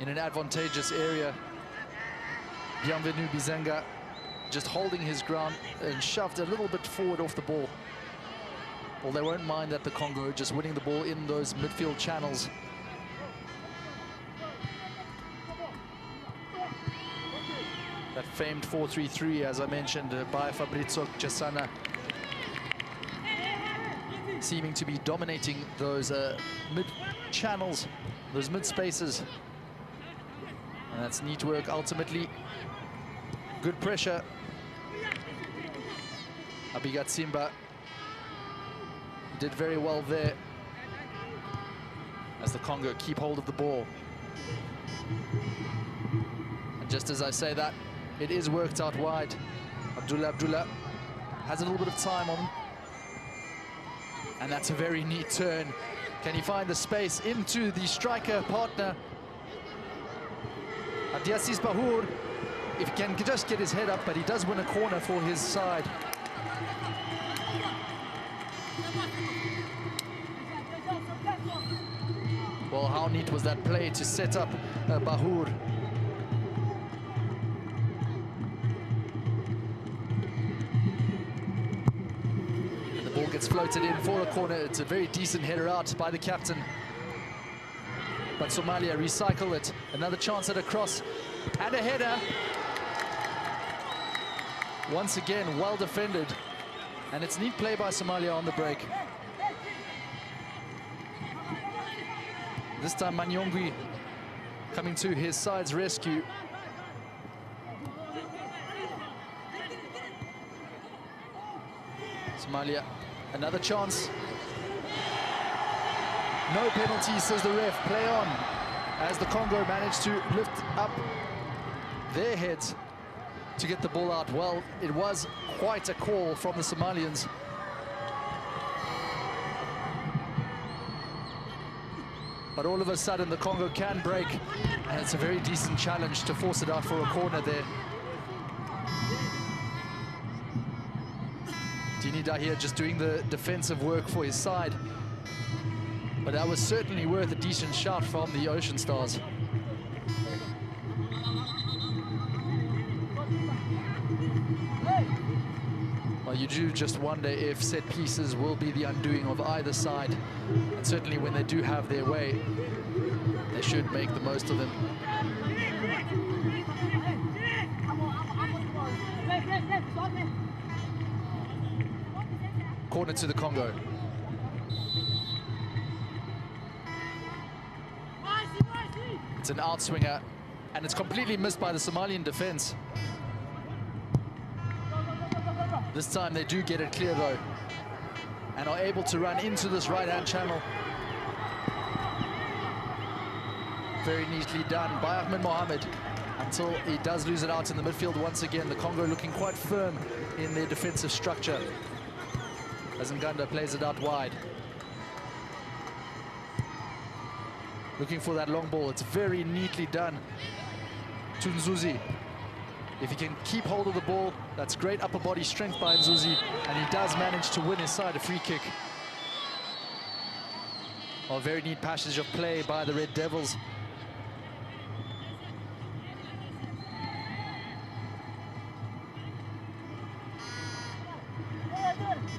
in an advantageous area. Bienvenu Bizenga just holding his ground and shoved a little bit forward off the ball. Well, they won't mind that the Congo just winning the ball in those midfield channels. That famed 4-3-3, as I mentioned, by Fabrizio Cesana, seeming to be dominating those mid-channels, those mid-spaces. And that's neat work, ultimately. Good pressure. Abigat Simba did very well there as the Congo keep hold of the ball. And just as I say that, it is worked out wide. Abdullah has a little bit of time on him. And that's a very neat turn. Can he find the space into the striker partner? Abdiaziz Bahour, if he can just get his head up, but he does win a corner for his side. Well, how neat was that play to set up Bahour? And the ball gets floated in for a corner. It's a very decent header out by the captain. But Somalia recycle it. Another chance at a cross and a header. Once again, well defended. And it's neat play by Somalia on the break. This time Manyongwi coming to his side's rescue. Somalia, another chance. No penalty, says the ref. Play on, as the Congo managed to lift up their heads to get the ball out. Well, it was quite a call from the Somalians. But all of a sudden, the Congo can break, and it's a very decent challenge to force it out for a corner there. Dini Dahir just doing the defensive work for his side. But that was certainly worth a decent shot from the Ocean Stars. Well, you do just wonder if set pieces will be the undoing of either side. And certainly when they do have their way, they should make the most of them. Corner to the Congo. It's an outswinger, and it's completely missed by the Somalian defense. This time they do get it clear though, and are able to run into this right-hand channel. Very neatly done by Ahmed Mohamed, until he does lose it out in the midfield once again. The Congo looking quite firm in their defensive structure as Nganda plays it out wide. Looking for that long ball. It's very neatly done to Nzuzi. If he can keep hold of the ball, that's great upper body strength by Nzuzi, and he does manage to win his side a free kick. A very neat passage of play by the Red Devils.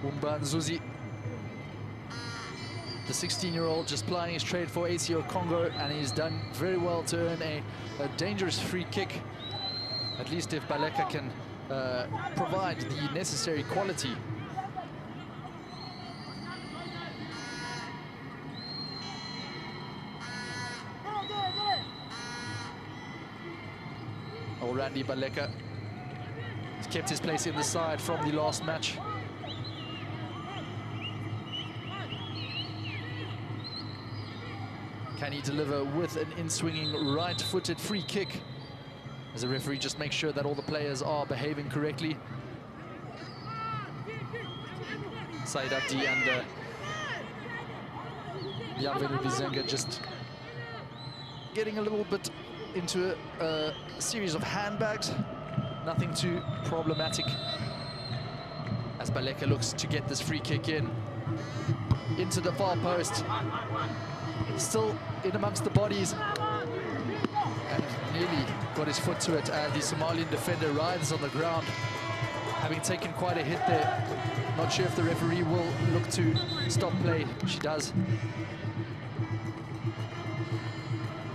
Umba Nzuzi, the 16-year-old, just plying his trade for ACO Congo, and he's done very well to earn a dangerous free kick. At least if Baleka can provide the necessary quality. Oh, Randy Baleka has kept his place in the side from the last match. Can he deliver with an in-swinging right-footed free kick? As the referee just makes sure that all the players are behaving correctly. Said Abdi and Bienvenu Bizenga just getting a little bit into a series of handbags. Nothing too problematic, as Baleka looks to get this free kick in. Into the far post. Still in amongst the bodies. got his foot to it. The Somalian defender writhes on the ground, having taken quite a hit there. Not sure if the referee will look to stop play. She does.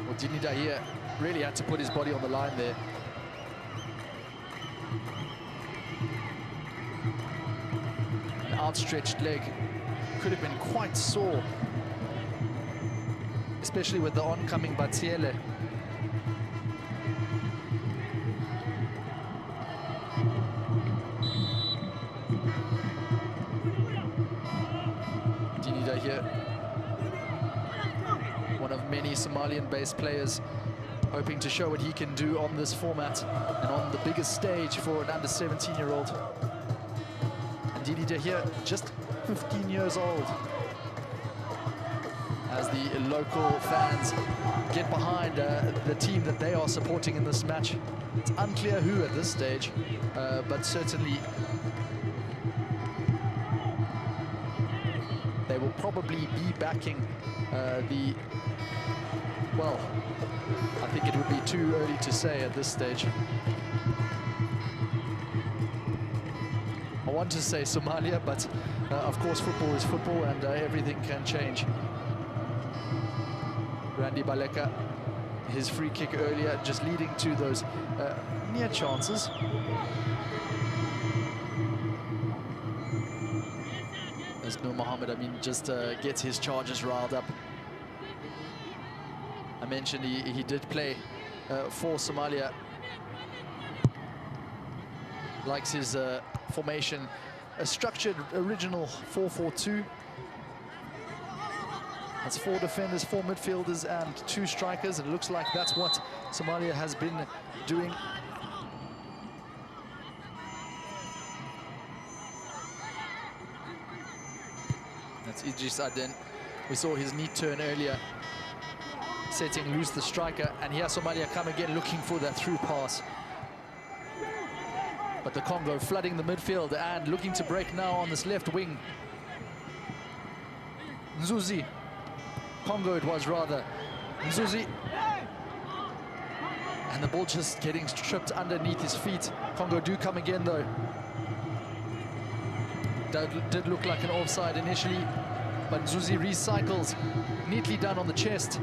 Well, Dinida here really had to put his body on the line there. An outstretched leg could have been quite sore, especially with the oncoming Batiele. Dinida here, one of many Somalian-based players hoping to show what he can do on this format and on the biggest stage for an under 17-year-old. And Dinida here, just 15 years old. As the local fans get behind the team that they are supporting in this match. It's unclear who at this stage, but certainly they will probably be backing well, I think it would be too early to say at this stage. I want to say Somalia, but of course football is football and everything can change. Randy Baleka, his free kick earlier, just leading to those near chances. As Nur Mohammed, I mean, just gets his charges riled up. I mentioned he did play for Somalia. Likes his formation, a structured original 4-4-2. That's 4 defenders, 4 midfielders, and 2 strikers. And it looks like that's what Somalia has been doing. That's Idris Aden. We saw his neat turn earlier, setting loose the striker. And here Somalia come again looking for that through pass. But the Congo flooding the midfield and looking to break now on this left wing. Nzuzi. Congo it was rather. Nzuzi. And the ball just getting tripped underneath his feet. Congo do come again though. That did look like an offside initially, but Nzuzi recycles. Neatly done on the chest.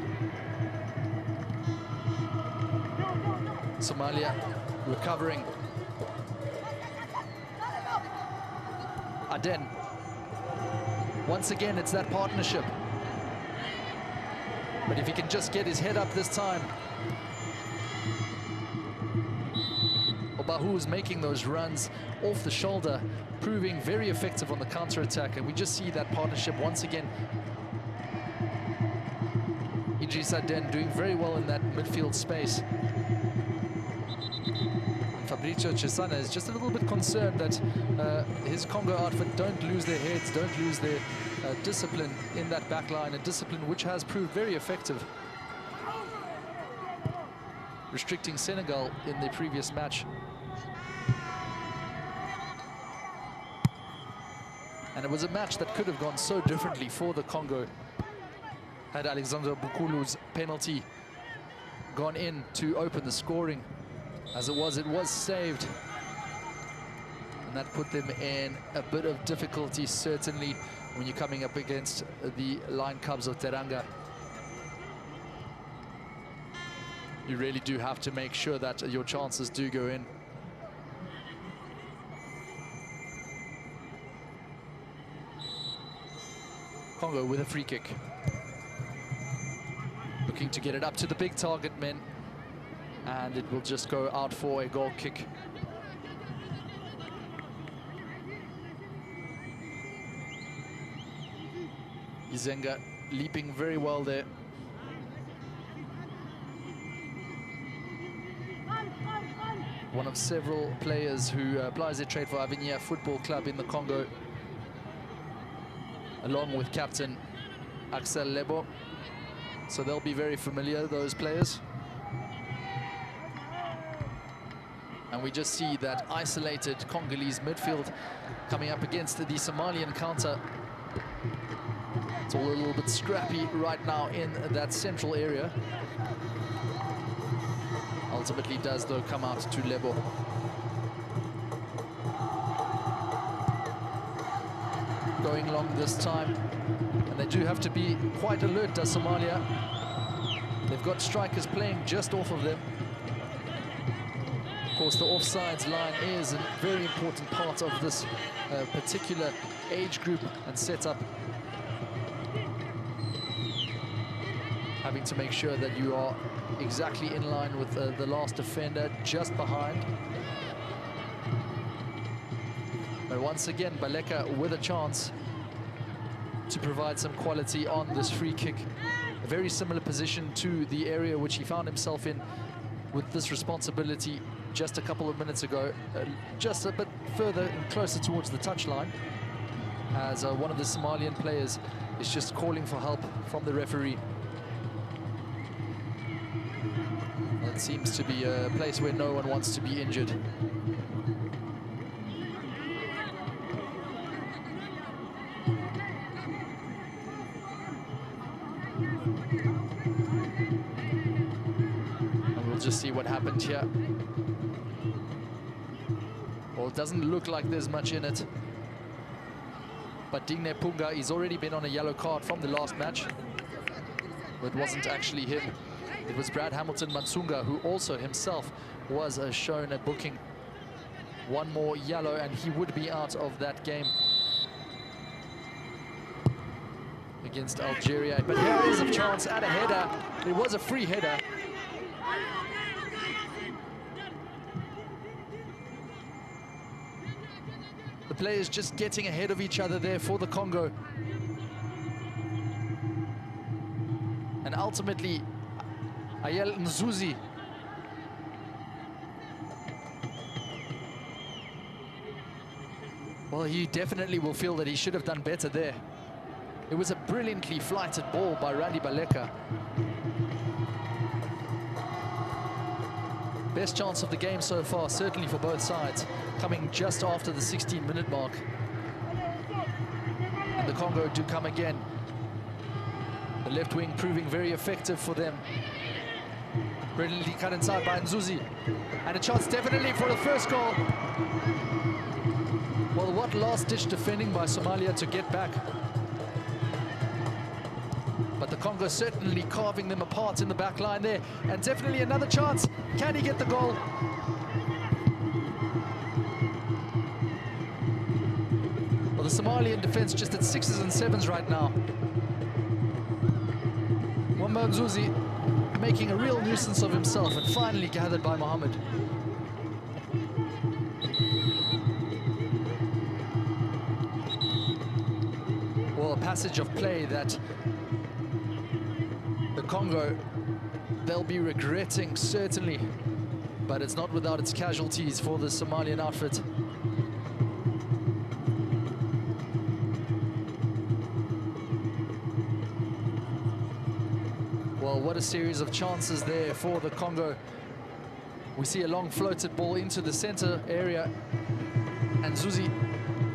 Somalia recovering. Aden. Once again, it's that partnership. But if he can just get his head up this time. Obahu's making those runs off the shoulder, proving very effective on the counter-attack. And we just see that partnership once again. Idris Aden doing very well in that midfield space. Fabrizio Cesana is just a little bit concerned that his Congo outfit don't lose their heads, don't lose their discipline in that back line, a discipline which has proved very effective, restricting Senegal in the previous match. And it was a match that could have gone so differently for the Congo had Alexander Bukulu's penalty gone in to open the scoring. As it was saved. And that put them in a bit of difficulty, certainly, when you're coming up against the Lion Cubs of Teranga. You really do have to make sure that your chances do go in. Congo with a free kick. Looking to get it up to the big target men. And it will just go out for a goal kick. Izenga leaping very well there. One of several players who applies their trade for Avenir Football Club in the Congo, along with captain Axel Lebo. So they'll be very familiar, those players. And we just see that isolated Congolese midfield coming up against the Somalian counter. It's all a little bit scrappy right now in that central area. ultimately does, though, come out to level. Going long this time, and they do have to be quite alert, does Somalia. They've got strikers playing just off of them. Of course, the offsides line is a very important part of this particular age group and setup. Having to make sure that you are exactly in line with the last defender just behind. But once again, Baleka with a chance to provide some quality on this free kick. A very similar position to the area which he found himself in with this responsibility just a couple of minutes ago. Just a bit further and closer towards the touchline, as one of the Somalian players is just calling for help from the referee. Well, it seems to be a place where no one wants to be injured. Just see what happened here. Well, it doesn't look like there's much in it. But Dingne Punga, he's already been on a yellow card from the last match. But it wasn't actually him. It was Brad Hamilton Mansunga, who also himself was shown a booking. One more yellow and he would be out of that game against Algeria. But here is a chance at a header. It was a free header. The players just getting ahead of each other there for the Congo. And ultimately, Ayel Nzuzi well, he definitely will feel that he should have done better there. It was a brilliantly flighted ball by Randy Baleka. Best chance of the game so far, certainly for both sides, coming just after the 16-minute mark. And the Congo do come again. The left wing proving very effective for them. Brilliantly cut inside by Nzuzi. And a chance definitely for the first goal. Well, what last-ditch defending by Somalia to get back. But the Congo certainly carving them apart in the back line there. And definitely another chance. Can he get the goal? Well, the Somalian defense just at 6s and 7s right now. Wamba Nzuzi making a real nuisance of himself and finally gathered by Mohammed. Well, a passage of play that the Congo, they'll be regretting, certainly, but it's not without its casualties for the Somalian outfit. Well, what a series of chances there for the Congo. We see a long floated ball into the center area, and Zuzi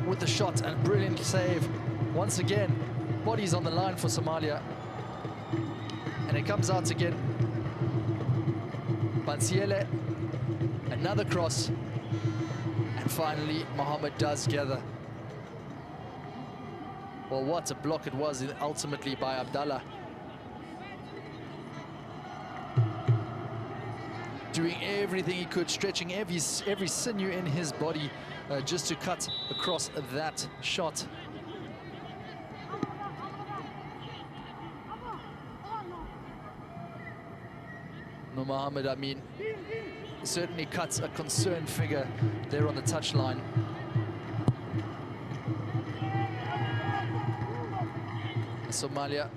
with the shot and brilliant save. Once again, bodies on the line for Somalia. And it comes out again. Bansiele, another cross. And finally, Mohammed does gather. Well, what a block it was ultimately by Abdallah. Doing everything he could, stretching every sinew in his body just to cut across that shot. No, Mohammed, I mean, certainly cuts a concerned figure there on the touchline. Somalia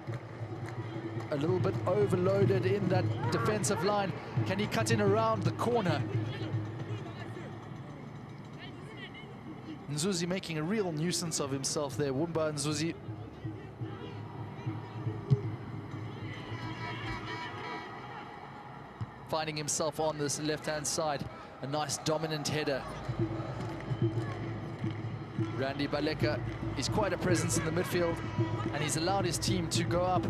a little bit overloaded in that defensive line. Can he cut in around the corner? Nzuzi making a real nuisance of himself there. Wumba Nzuzi. Finding himself on this left-hand side. A nice dominant header. Randy Baleka is quite a presence in the midfield. and he's allowed his team to go up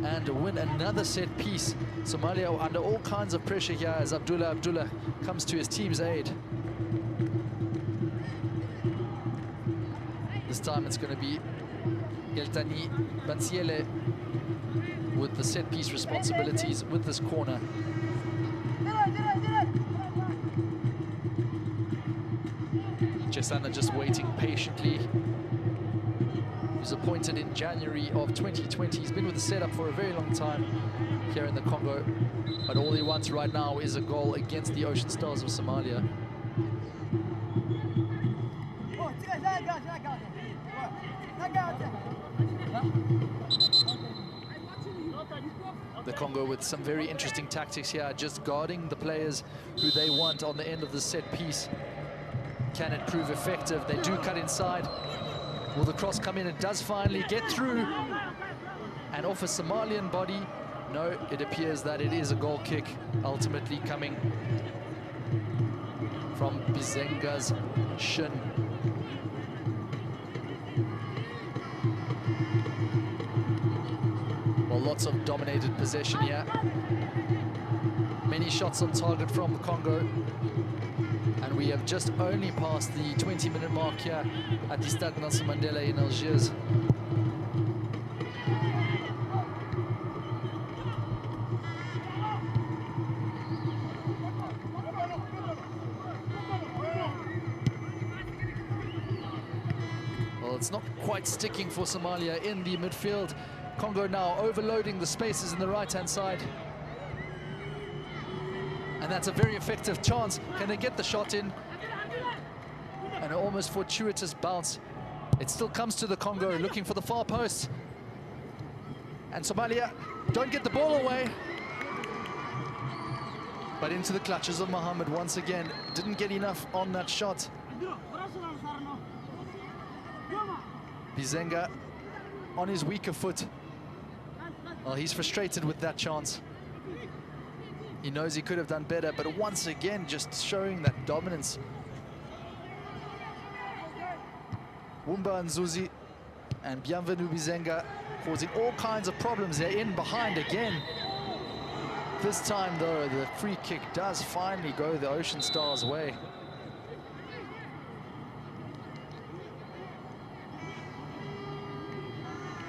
and win another set piece. Somalia under all kinds of pressure here as Abdullah comes to his team's aid. This time it's going to be Geltani Bansiele with the set piece responsibilities with this corner. Chesana just waiting patiently. He was appointed in January of 2020. He's been with the setup for a very long time here in the Congo, but all he wants right now is a goal against the Ocean Stars of Somalia. The Congo with some very interesting tactics here, just guarding the players who they want on the end of the set piece. Can it prove effective? They do cut inside. Will the cross come in? It does finally get through. And off a Somalian body. No, it appears that it is a goal kick, ultimately coming from Bizenga's shin. Well, lots of dominated possession here. Many shots on target from the Congo. And we have just only passed the 20-minute mark here at the Stade Nelson Mandela in Algiers. Well, it's not quite sticking for Somalia in the midfield. Congo now overloading the spaces in the right-hand side. And that's a very effective chance. Can they get the shot in? An almost fortuitous bounce. It still comes to the Congo, looking for the far post. And Somalia don't get the ball away. But into the clutches of Mohammed once again. Didn't get enough on that shot. Bizenga on his weaker foot. Well, he's frustrated with that chance. He knows he could have done better, but once again, just showing that dominance. Wumba and Zuzi and Bienvenu Bizenga causing all kinds of problems. They're in behind again. This time, though, the free kick does finally go the Ocean Stars' way.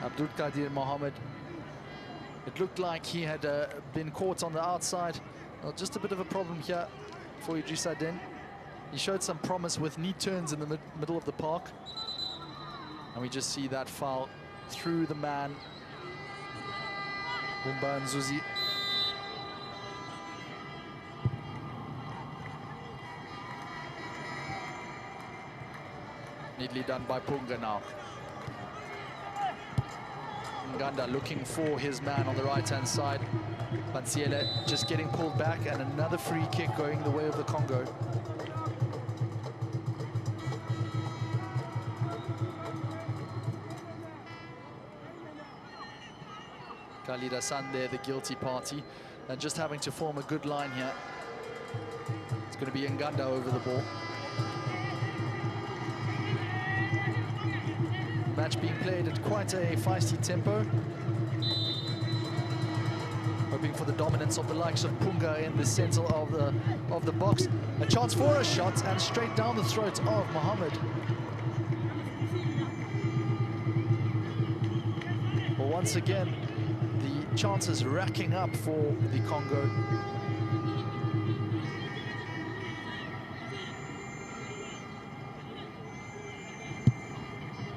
Abdul Qadir Mohammed. It looked like he had been caught on the outside. Well, just a bit of a problem here for Idriss Aden. He showed some promise with knee turns in the middle of the park. And we just see that foul through the man. Wumba and Zuzi. Neatly done by Punga now. Nganda looking for his man on the right-hand side. Bansiele just getting pulled back, and another free kick going the way of the Congo. Khalid Hassan there, the guilty party, and just having to form a good line here. It's going to be Nganda over the ball. Match being played at quite a feisty tempo. Hoping for the dominance of the likes of Punga in the center of the box. A chance for a shot, and straight down the throat of Mohammed. Well, once again, the chances racking up for the Congo.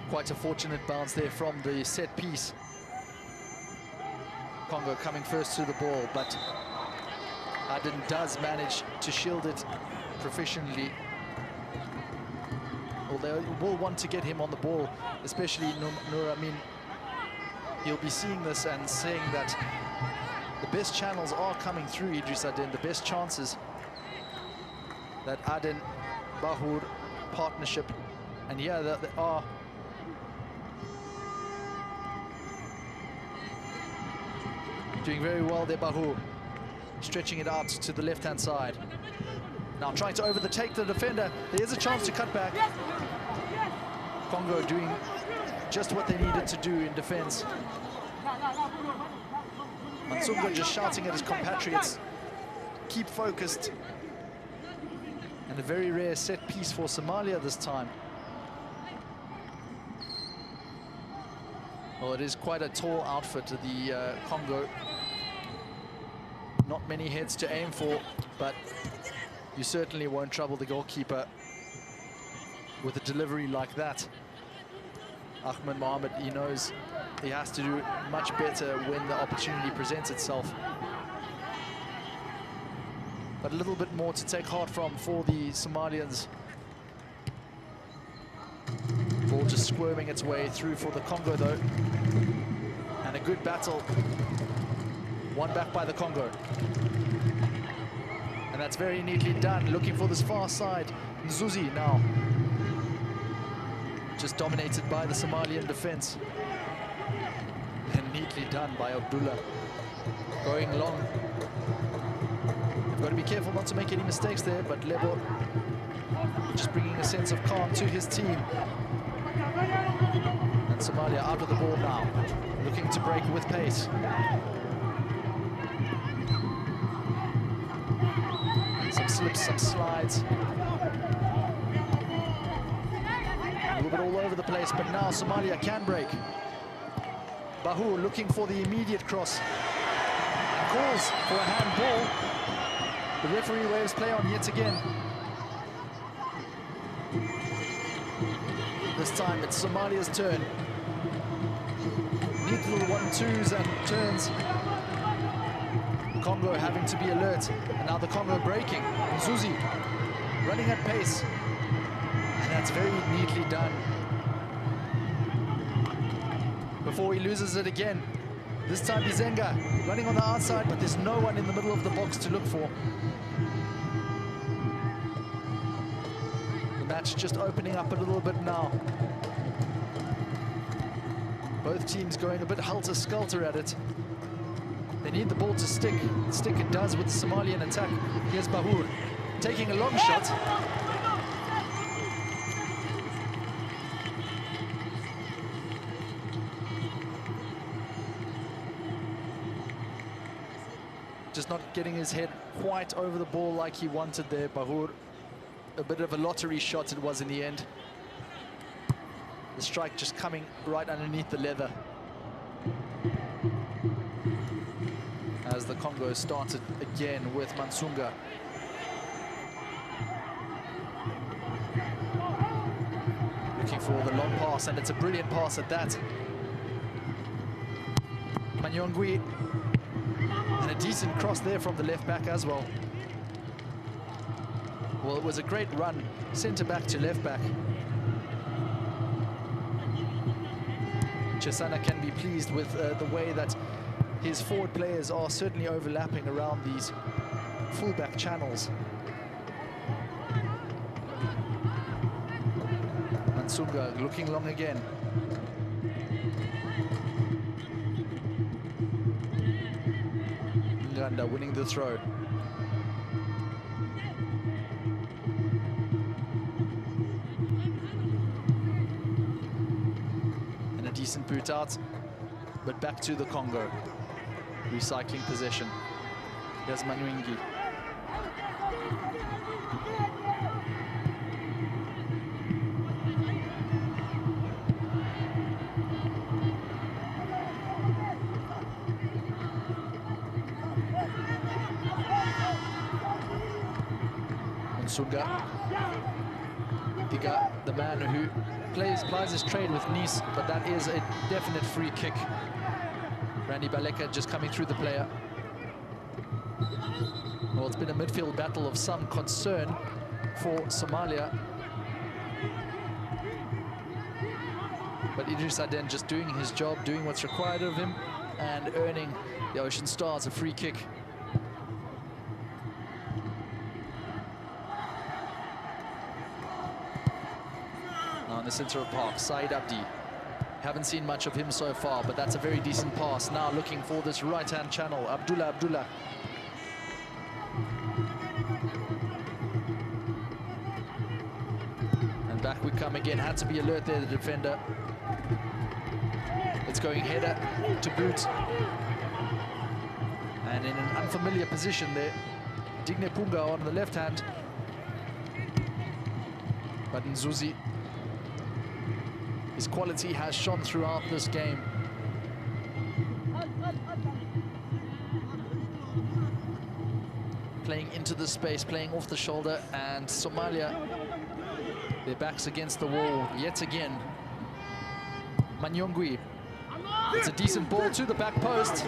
Quite a fortunate bounce there from the set piece. Congo coming first to the ball, but Aden does manage to shield it proficiently. Well, they will want to get him on the ball, especially Nur Amin. He'll be seeing this and saying that the best channels are coming through Idriss Aden, the best chances. That Aden-Bahur partnership. And yeah, they are doing very well there, Bahur. Stretching it out to the left-hand side. Now trying to overtake the defender. There is a chance to cut back. Congo doing just what they needed to do in defense. Mansunga just shouting at his compatriots, keep focused. And a very rare set piece for Somalia this time. Well, it is quite a tall outfit, the Congo. Not many heads to aim for, but you certainly won't trouble the goalkeeper with a delivery like that. Ahmed Mohamed, he knows he has to do much better when the opportunity presents itself. But a little bit more to take heart from for the Somalians. Ball just squirming its way through for the Congo though. And a good battle. One back by the Congo. And that's very neatly done, looking for this far side. Nzuzi now. Just dominated by the Somalian defense. And neatly done by Abdullah. Going long. They've got to be careful not to make any mistakes there, but Lebo just bringing a sense of calm to his team. And Somalia out of the ball now, looking to break with pace. Some slips, some slides. A little bit all over the place, but now Somalia can break. Bahu looking for the immediate cross. And calls for a handball. The referee waves play on yet again. This time it's Somalia's turn. Neat little 1-2s and turns. Congo having to be alert. And now the Congo breaking. Nzuzi running at pace. And that's very neatly done. Before he loses it again. This time Bizenga running on the outside, but there's no one in the middle of the box to look for. The match just opening up a little bit now. Both teams going a bit helter-skelter at it. They need the ball to stick. Stick it does with the Somalian attack. Here's Bahur taking a long shot. Just not getting his head quite over the ball like he wanted there, Bahur. A bit of a lottery shot it was in the end. The strike just coming right underneath the leather. As the Congo started again with Mansunga. Looking for the long pass, and it's a brilliant pass at that. Manyongwi. And a decent cross there from the left back as well. Well, it was a great run, centre back to left back. Chesana can be pleased with the way that his forward players are certainly overlapping around these fullback channels. Mansunga looking long again. Nganda winning the throw. And a decent boot out, but back to the Congo. Recycling possession. There's Manwingi. Mansunga. Diga, the man who plies his trade with Nice, but that is a definite free kick. Randy Baleka just coming through the player. Well, it's been a midfield battle of some concern for Somalia. But Idris Aden just doing his job, doing what's required of him, and earning the Ocean Stars a free kick. Now in the center of park, Saeed Abdi. Haven't seen much of him so far, but that's a very decent pass. Now looking for this right-hand channel. Abdullah. And back we come again. Had to be alert there, the defender. It's going header to boot. And in an unfamiliar position there, Digne Punga on the left hand. But Nzuzi, his quality has shone throughout this game. Playing into the space, playing off the shoulder, and Somalia, their backs against the wall yet again. Manyongwi, it's a decent ball to the back post.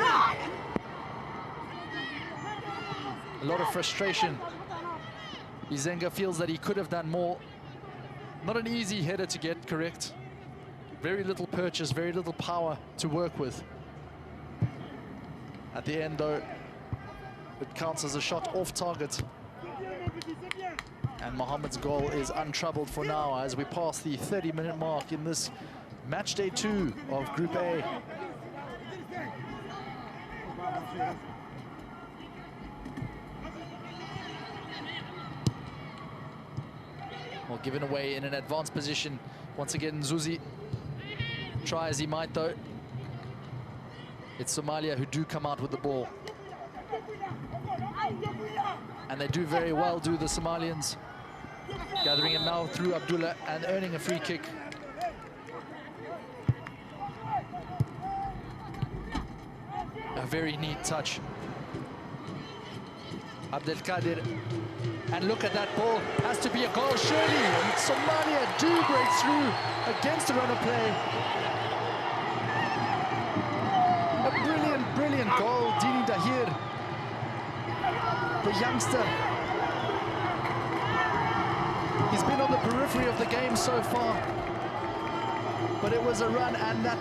A lot of frustration. Izenga feels that he could have done more. Not an easy header to get correct. Very little purchase, very little power to work with. At the end though, it counts as a shot off target. And Mohammed's goal is untroubled for now as we pass the 30-minute mark in this match day 2 of Group A. Well, given away in an advanced position. Once again, Nzuzi, try as he might though. It's Somalia who do come out with the ball. And they do very well, do the Somalians. Gathering it now through Abdullah and earning a free kick. A very neat touch. Abdelkader. And look at that ball. Has to be a goal, surely. And Somalia do break through against the run of play. A brilliant, brilliant goal. Dini Dahir, the youngster. He's been on the periphery of the game so far. But it was a run, and that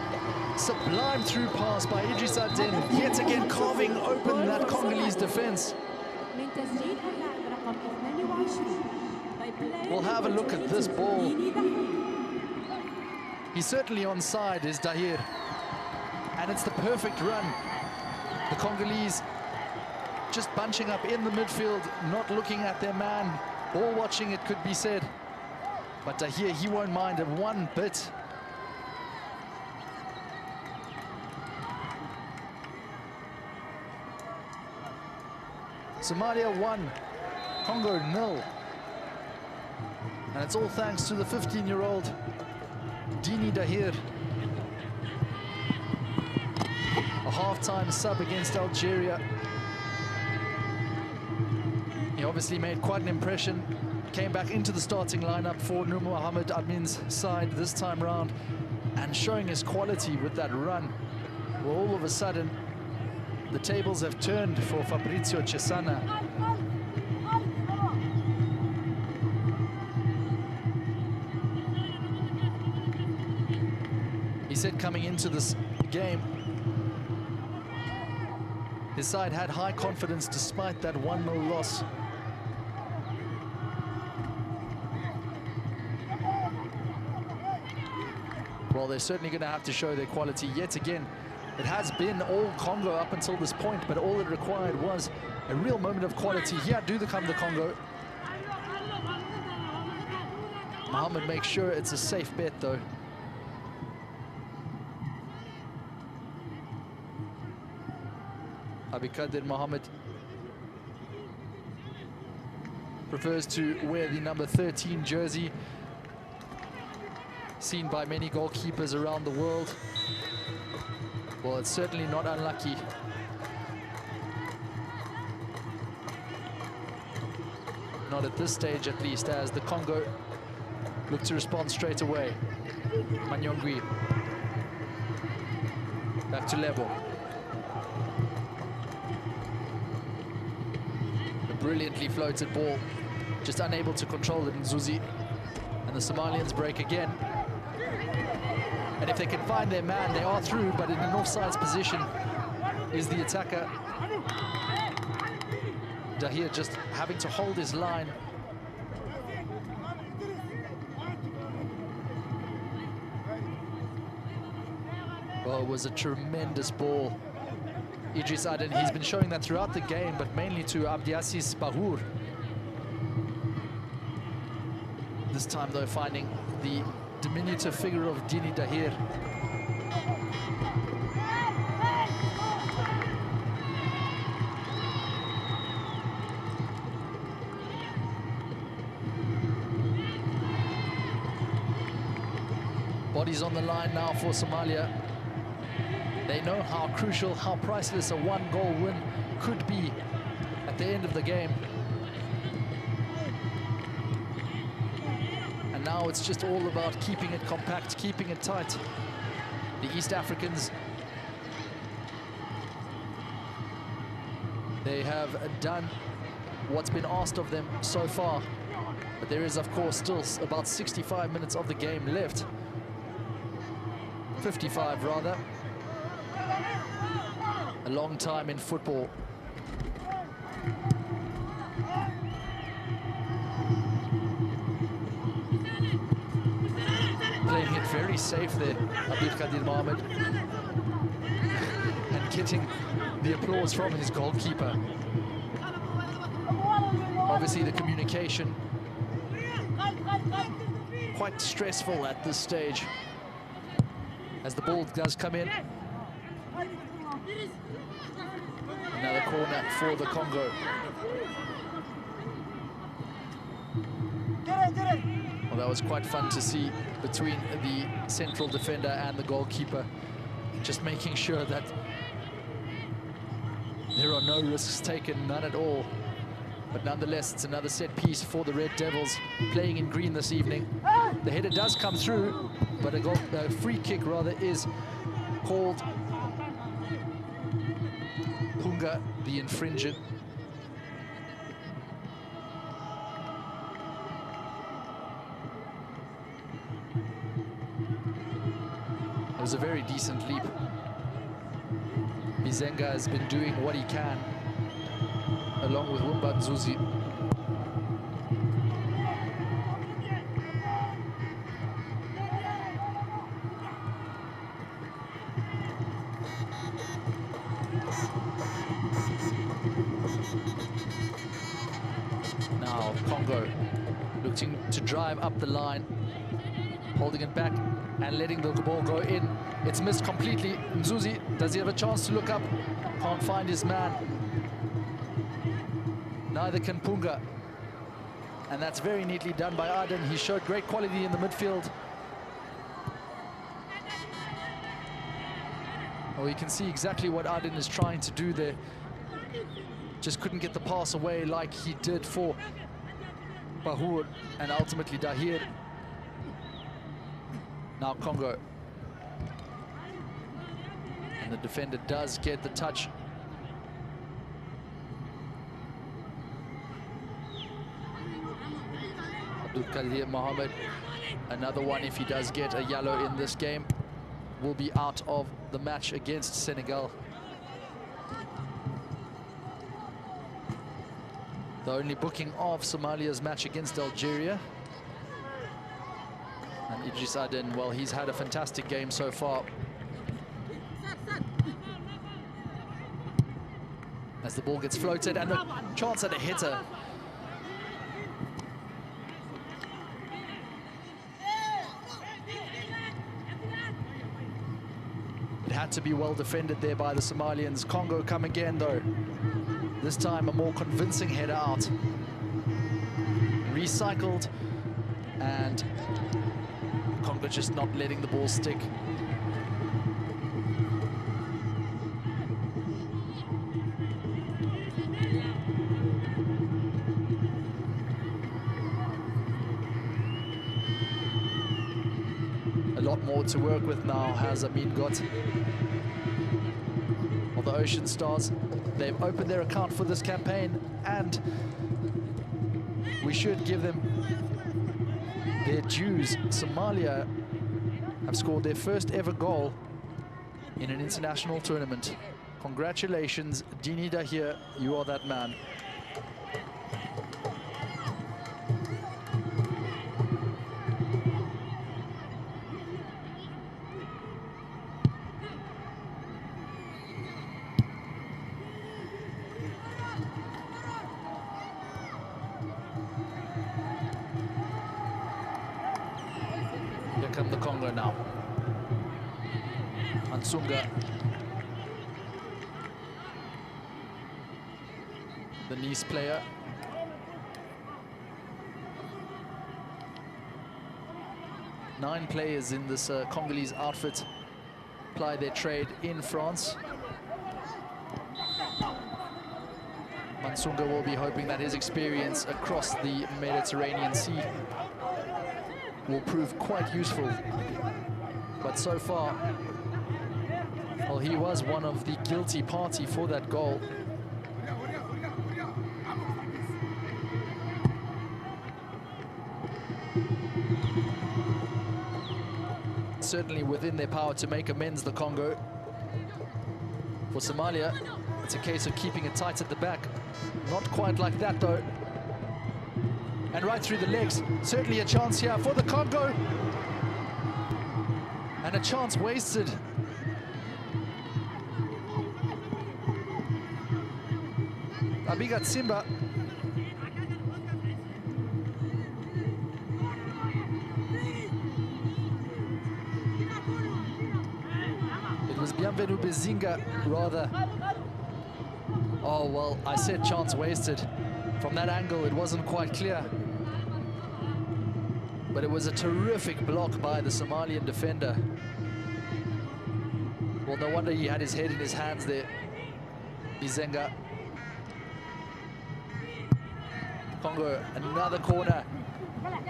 sublime through pass by Idris Aden, yet again carving open that Congolese defense. We'll have a look at this ball. He's certainly onside, is Dahir. And it's the perfect run. The Congolese just bunching up in the midfield, not looking at their man. Ball watching, it could be said. But Dahir, he won't mind it one bit. Somalia 1, Congo 0. And it's all thanks to the 15-year-old Dini Dahir. A half-time sub against Algeria. He obviously made quite an impression. Came back into the starting lineup for Nur Mohamed Amin's side this time round. And showing his quality with that run. Well, all of a sudden, the tables have turned for Fabrizio Cesana. He said coming into this game, his side had high confidence despite that 1-0 loss. Well, they're certainly going to have to show their quality yet again. It has been all Congo up until this point, but all it required was a real moment of quality. Here do come the Congo. Mohamed makes sure it's a safe bet, though. Abdelkader Mohamed prefers to wear the number 13 jersey, seen by many goalkeepers around the world. Well, it's certainly not unlucky. Not at this stage, at least, as the Congo look to respond straight away. Manyongwi. Back to Lebo. A brilliantly floated ball, just unable to control it in Nzuzi. And the Somalians break again. And if they can find their man, they are through, but in an offsides position is the attacker. Dahir just having to hold his line. Well, it was a tremendous ball. Idris Aden, he's been showing that throughout the game, but mainly to Abdiaziz Bahour. This time, though, finding the diminutive figure of Dini Dahir. Bodies on the line now for Somalia. They know how crucial, how priceless a one-goal win could be at the end of the game. And now it's just all about keeping it compact, keeping it tight. The East Africans, they have done what's been asked of them so far. But there is, of course, still about 65 minutes of the game left. 55 rather. A long time in football. Playing it very safe there, Abdulkadir Mohamed. And getting the applause from his goalkeeper. Obviously the communication quite stressful at this stage. As the ball does come in. Another corner for the Congo. Well, that was quite fun to see between the central defender and the goalkeeper. Just making sure that there are no risks taken, none at all. But nonetheless, it's another set piece for the Red Devils, playing in green this evening. The header does come through, but a free kick rather is called. Punga, the infringer. It was a very decent leap. Bizenga has been doing what he can, along with Wumba Nzuzi. Now Congo looking to drive up the line, holding it back and letting the ball go in. It's missed completely. Nzuzi, does he have a chance to look up? Can't find his man. Neither can Punga. And that's very neatly done by Arden. He showed great quality in the midfield. Well, you can see exactly what Arden is trying to do there. Just couldn't get the pass away like he did for Bahur and ultimately Dahir. Now Congo. And the defender does get the touch. Abdulkadir Mohamed, another one, if he does get a yellow in this game, will be out of the match against Senegal. The only booking of Somalia's match against Algeria. And Idris Aden, well, he's had a fantastic game so far. As the ball gets floated and the chance at a header. It had to be well defended there by the Somalians. Congo come again though. This time a more convincing header out. Recycled, and Congo just not letting the ball stick. A lot more to work with now has Amin got. Well, the Ocean Stars, they've opened their account for this campaign, and we should give them their dues. Somalia have scored their first ever goal in an international tournament. Congratulations, Dini Dahir, you are that man. Here come the Congo now. Mansunga, the Nice player. Nine players in this Congolese outfit ply their trade in France. Mansunga will be hoping that his experience across the Mediterranean Sea will prove quite useful. But so far, well, he was one of the guilty party for that goal. Certainly within their power to make amends, the Congo. For Somalia, it's a case of keeping it tight at the back. Not quite like that, though. And right through the legs. Certainly a chance here for the Congo. And a chance wasted. Abigat Simba. It was Bienvenu Bezinga, rather. Oh, well, I said chance wasted. From that angle, it wasn't quite clear. But it was a terrific block by the Somalian defender. Well, no wonder he had his head in his hands there. Bezinga. Congo, another corner.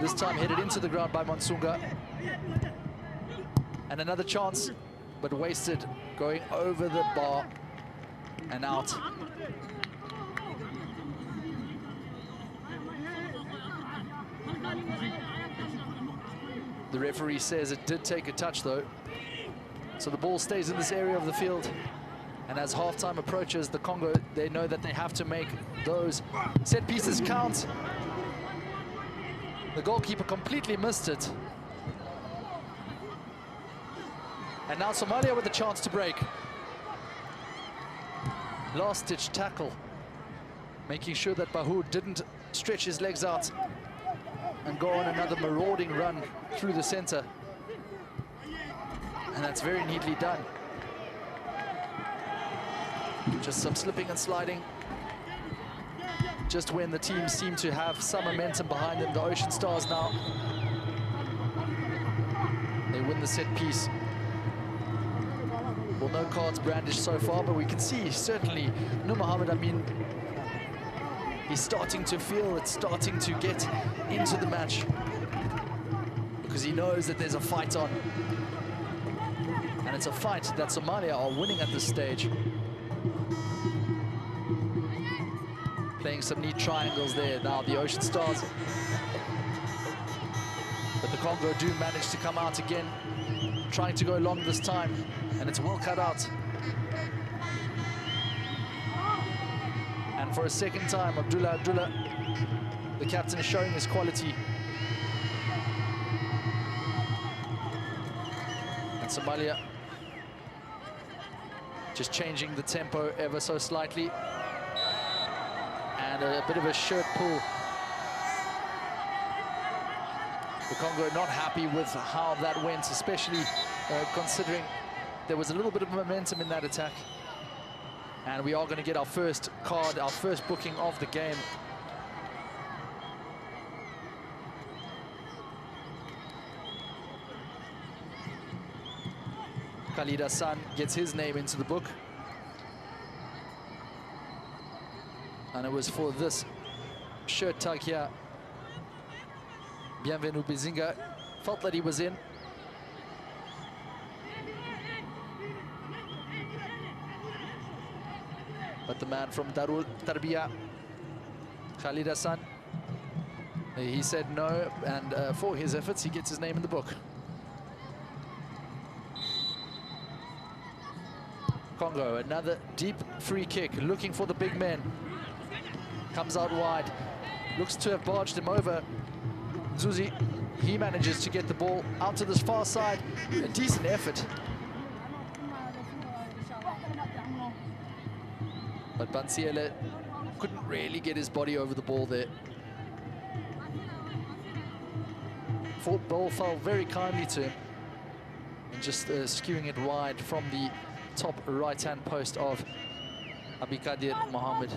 This time headed into the ground by Mansunga. And another chance, but wasted, going over the bar and out. The referee says it did take a touch, though. So the ball stays in this area of the field. And as halftime approaches, the Congo, they know that they have to make those set pieces count. The goalkeeper completely missed it. And now Somalia with a chance to break. Last-ditch tackle, making sure that Bahoud didn't stretch his legs out and go on another marauding run through the center. And that's very neatly done. Just some slipping and sliding. Just when the team seem to have some momentum behind them, the Ocean Stars now, they win the set piece. Well, no cards brandished so far, but we can see certainly Nur Mohamed Amin, he's starting to feel it's starting to get into the match, because he knows that there's a fight on. And it's a fight that Somalia are winning at this stage. Playing some neat triangles there now, the Ocean Stars. But the Congo do manage to come out again, trying to go long this time, and it's well cut out. And for a second time, Abdullah, the captain, is showing his quality. And Somalia just changing the tempo ever so slightly. And a bit of a shirt pull. The Congo not happy with how that went, especially considering there was a little bit of momentum in that attack. And we are going to get our first card, our first booking of the game. Khalid Hassan gets his name into the book. And it was for this shirt tag here. Bienvenu Bezinga felt that he was in. But the man from Darul Tarbiya, Khalid Hassan, he said no, and for his efforts, he gets his name in the book. Congo, another deep free kick, looking for the big men. Comes out wide, looks to have barged him over. Zuzi, he manages to get the ball out to this far side. A decent effort. But Bansiele couldn't really get his body over the ball there. Ball fell very kindly to him. just skewing it wide from the top right-hand post of Abikadir Mohammed.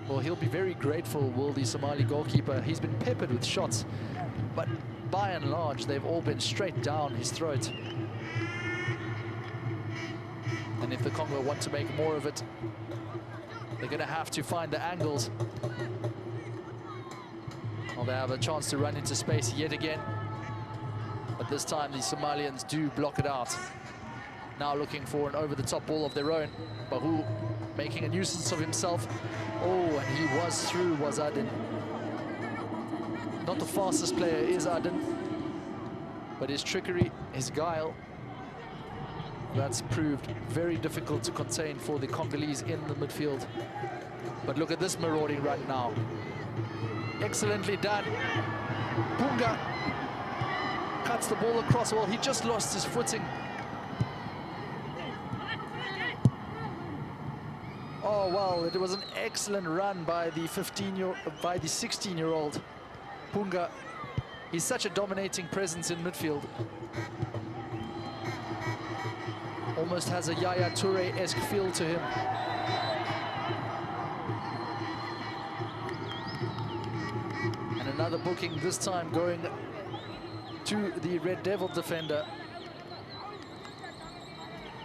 Well, he'll be very grateful, will the Somali goalkeeper. He's been peppered with shots, but by and large, they've all been straight down his throat. And if the Congo want to make more of it, they're going to have to find the angles. Well, they have a chance to run into space yet again. But this time, the Somalians do block it out. Now looking for an over-the-top ball of their own. Bahu making a nuisance of himself. Oh, and he was through, was Aden. Not the fastest player is Aden, but his trickery, his guile, that's proved very difficult to contain for the Congolese in the midfield. But look at this marauding run now. Excellently done. Bunga cuts the ball across. Well, he just lost his footing. Oh, well, it was an excellent run by the 16-year-old Bunga. He's such a dominating presence in midfield. Almost has a Yaya Toure-esque feel to him. And another booking, this time going to the Red Devil defender.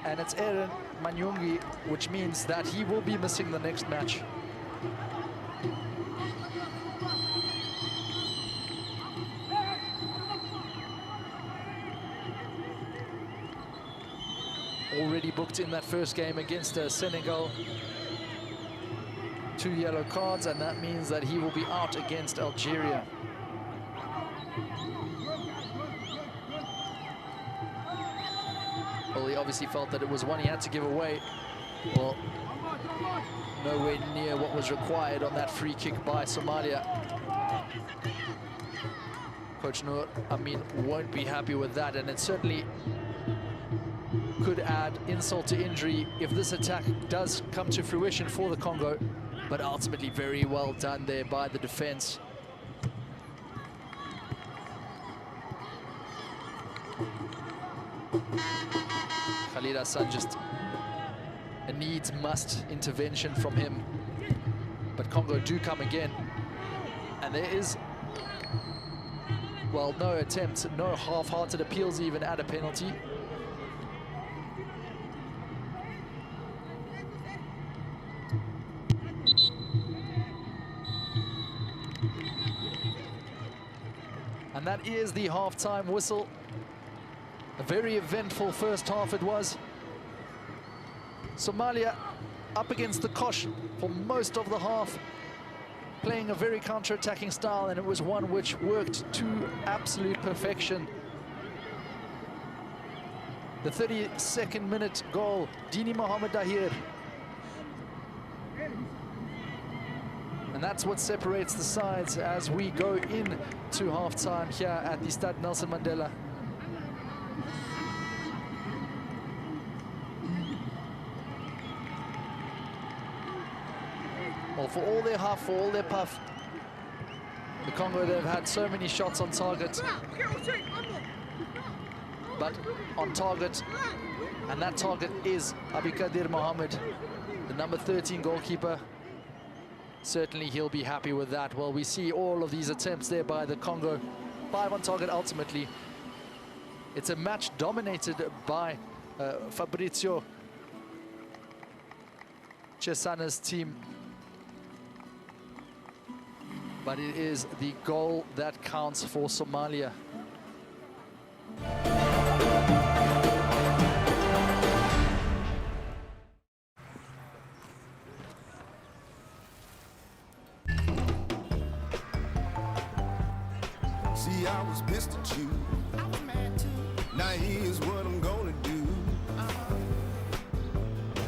And it's Aaron Manyungi, which means that he will be missing the next match. Already booked in that first game against Senegal. 2 yellow cards, and that means that he will be out against Algeria. Well, he obviously felt that it was one he had to give away. Well, nowhere near what was required on that free kick by Somalia. Coach Noor Amin won't be happy with that, and it certainly could add insult to injury if this attack does come to fruition for the Congo. But ultimately very well done there by the defense. Khalid Hassan, just a needs-must intervention from him. But Congo do come again. And there is, well, no attempt, no half-hearted appeals even at a penalty. And that is the half-time whistle. A very eventful first half it was. Somalia up against the kosh for most of the half, playing a very counter-attacking style, and it was one which worked to absolute perfection. The 32nd minute goal, Dini Mohamed Dahir. And that's what separates the sides as we go into half-time here at the Stade Nelson Mandela. Well, for all their huff, for all their puff, the Congo, they've had so many shots on target. But on target, and that target is Abikadir Mohammed, the number 13 goalkeeper. Certainly he'll be happy with that. Well, we see all of these attempts there by the Congo. 5 on target ultimately. It's a match dominated by Fabrizio Cesana's team. But it is the goal that counts for Somalia. See, I was pissed at you. I was mad too. Now here's what I'm gonna do.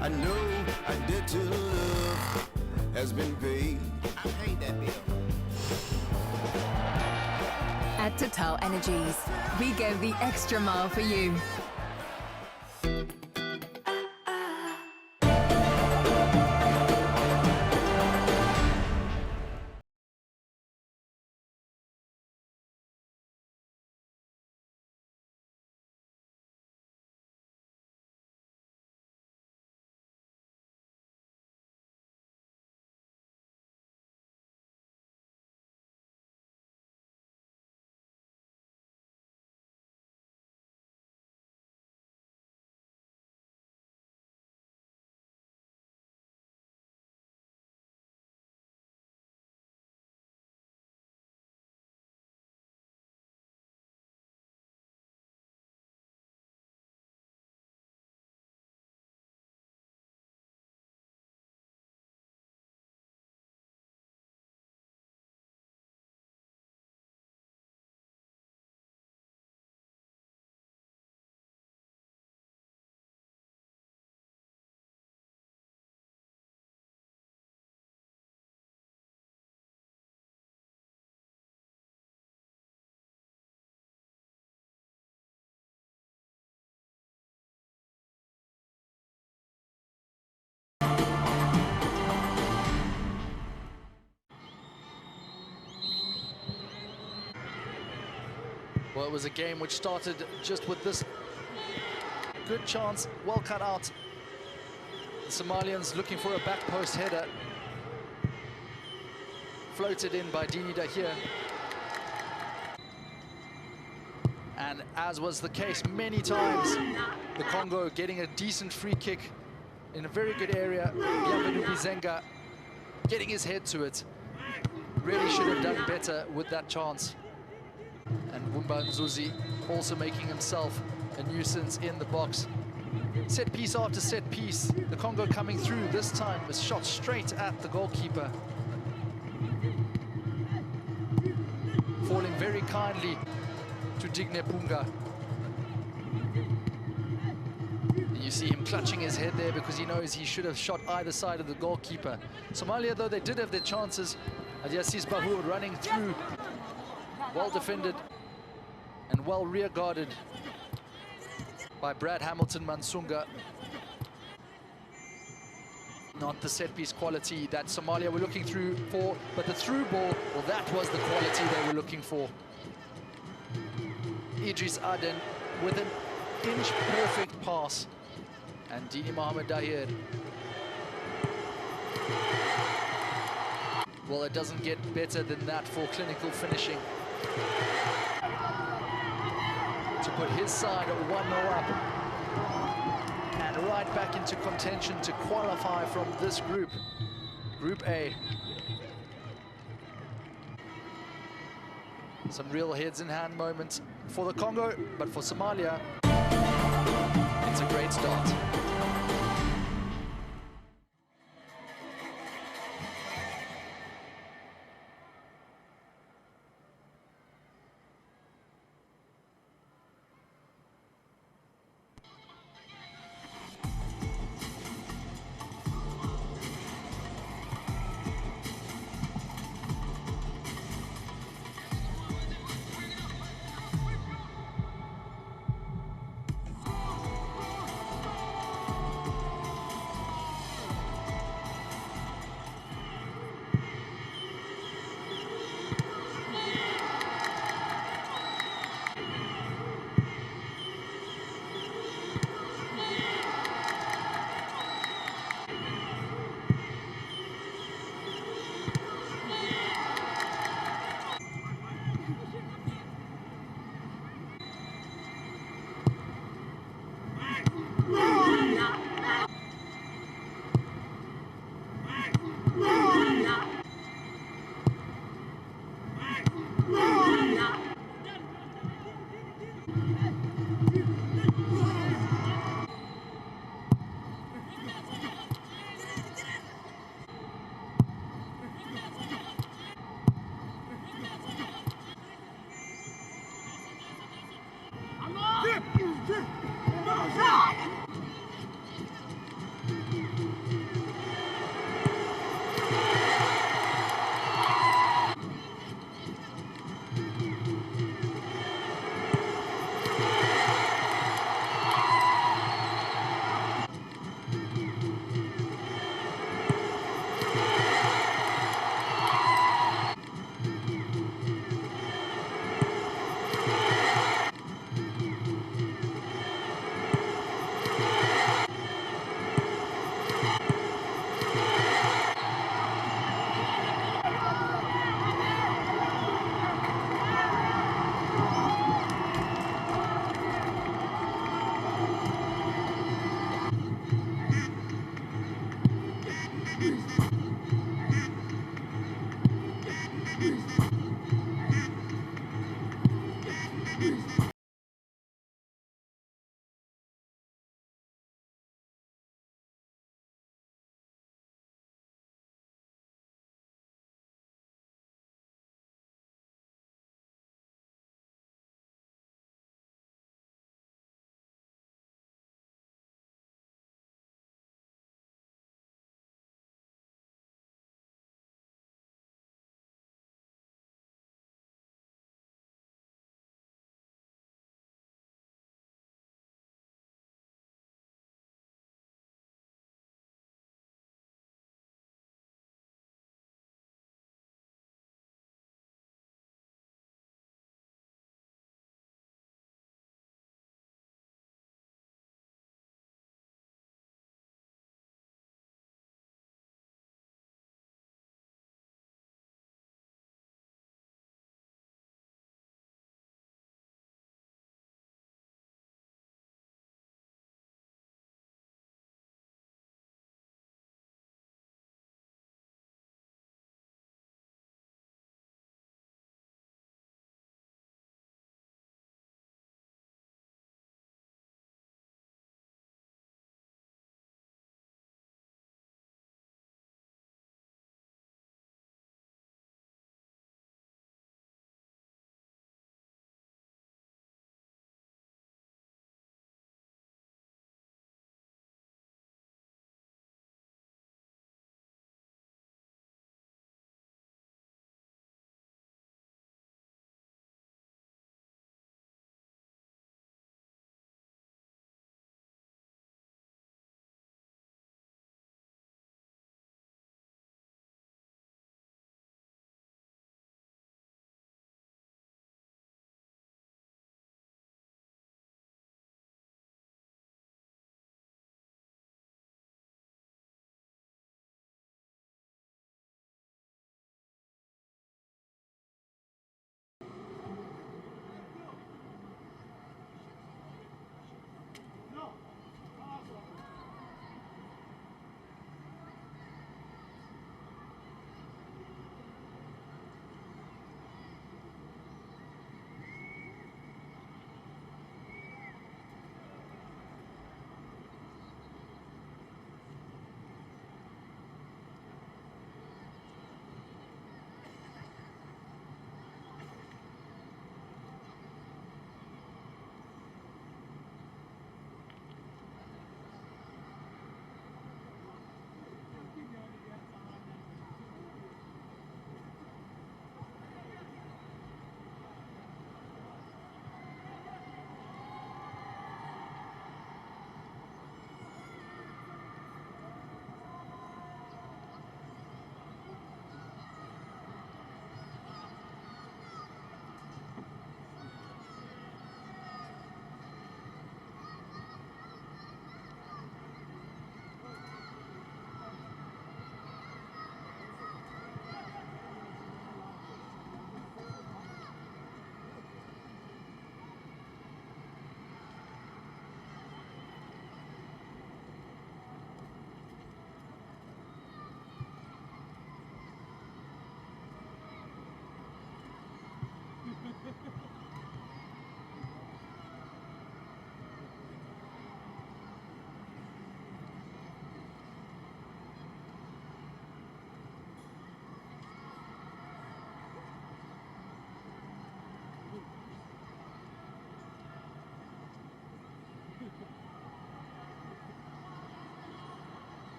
I know I did to love has been paid. I paid that bill. At TotalEnergies, we go the extra mile for you. Well, it was a game which started just with this good chance, well cut out. The Somalians looking for a back post header. Floated in by Dini Dahir. And as was the case many times, the Congo getting a decent free kick in a very good area. Bienvenu Bizenga getting his head to it. Really should have done better with that chance. And Wumba Nzuzi also making himself a nuisance in the box. Set piece after set piece. The Congo coming through this time was shot straight at the goalkeeper. Falling very kindly to Digne Punga. And you see him clutching his head there because he knows he should have shot either side of the goalkeeper. Somalia, though, they did have their chances. Adiasis Bahur running through, well defended and well rear guarded by Brad Hamilton Mansunga. Not the set piece quality that Somalia were looking through for, but the through ball, well, that was the quality they were looking for. Idris Aden with an inch perfect pass, and Dini Mohamed Dahir. Well, it doesn't get better than that for clinical finishing. To put his side at 1-0 up and right back into contention to qualify from this group, Group A. Some real heads-in-hand moments for the Congo, but for Somalia, it's a great start.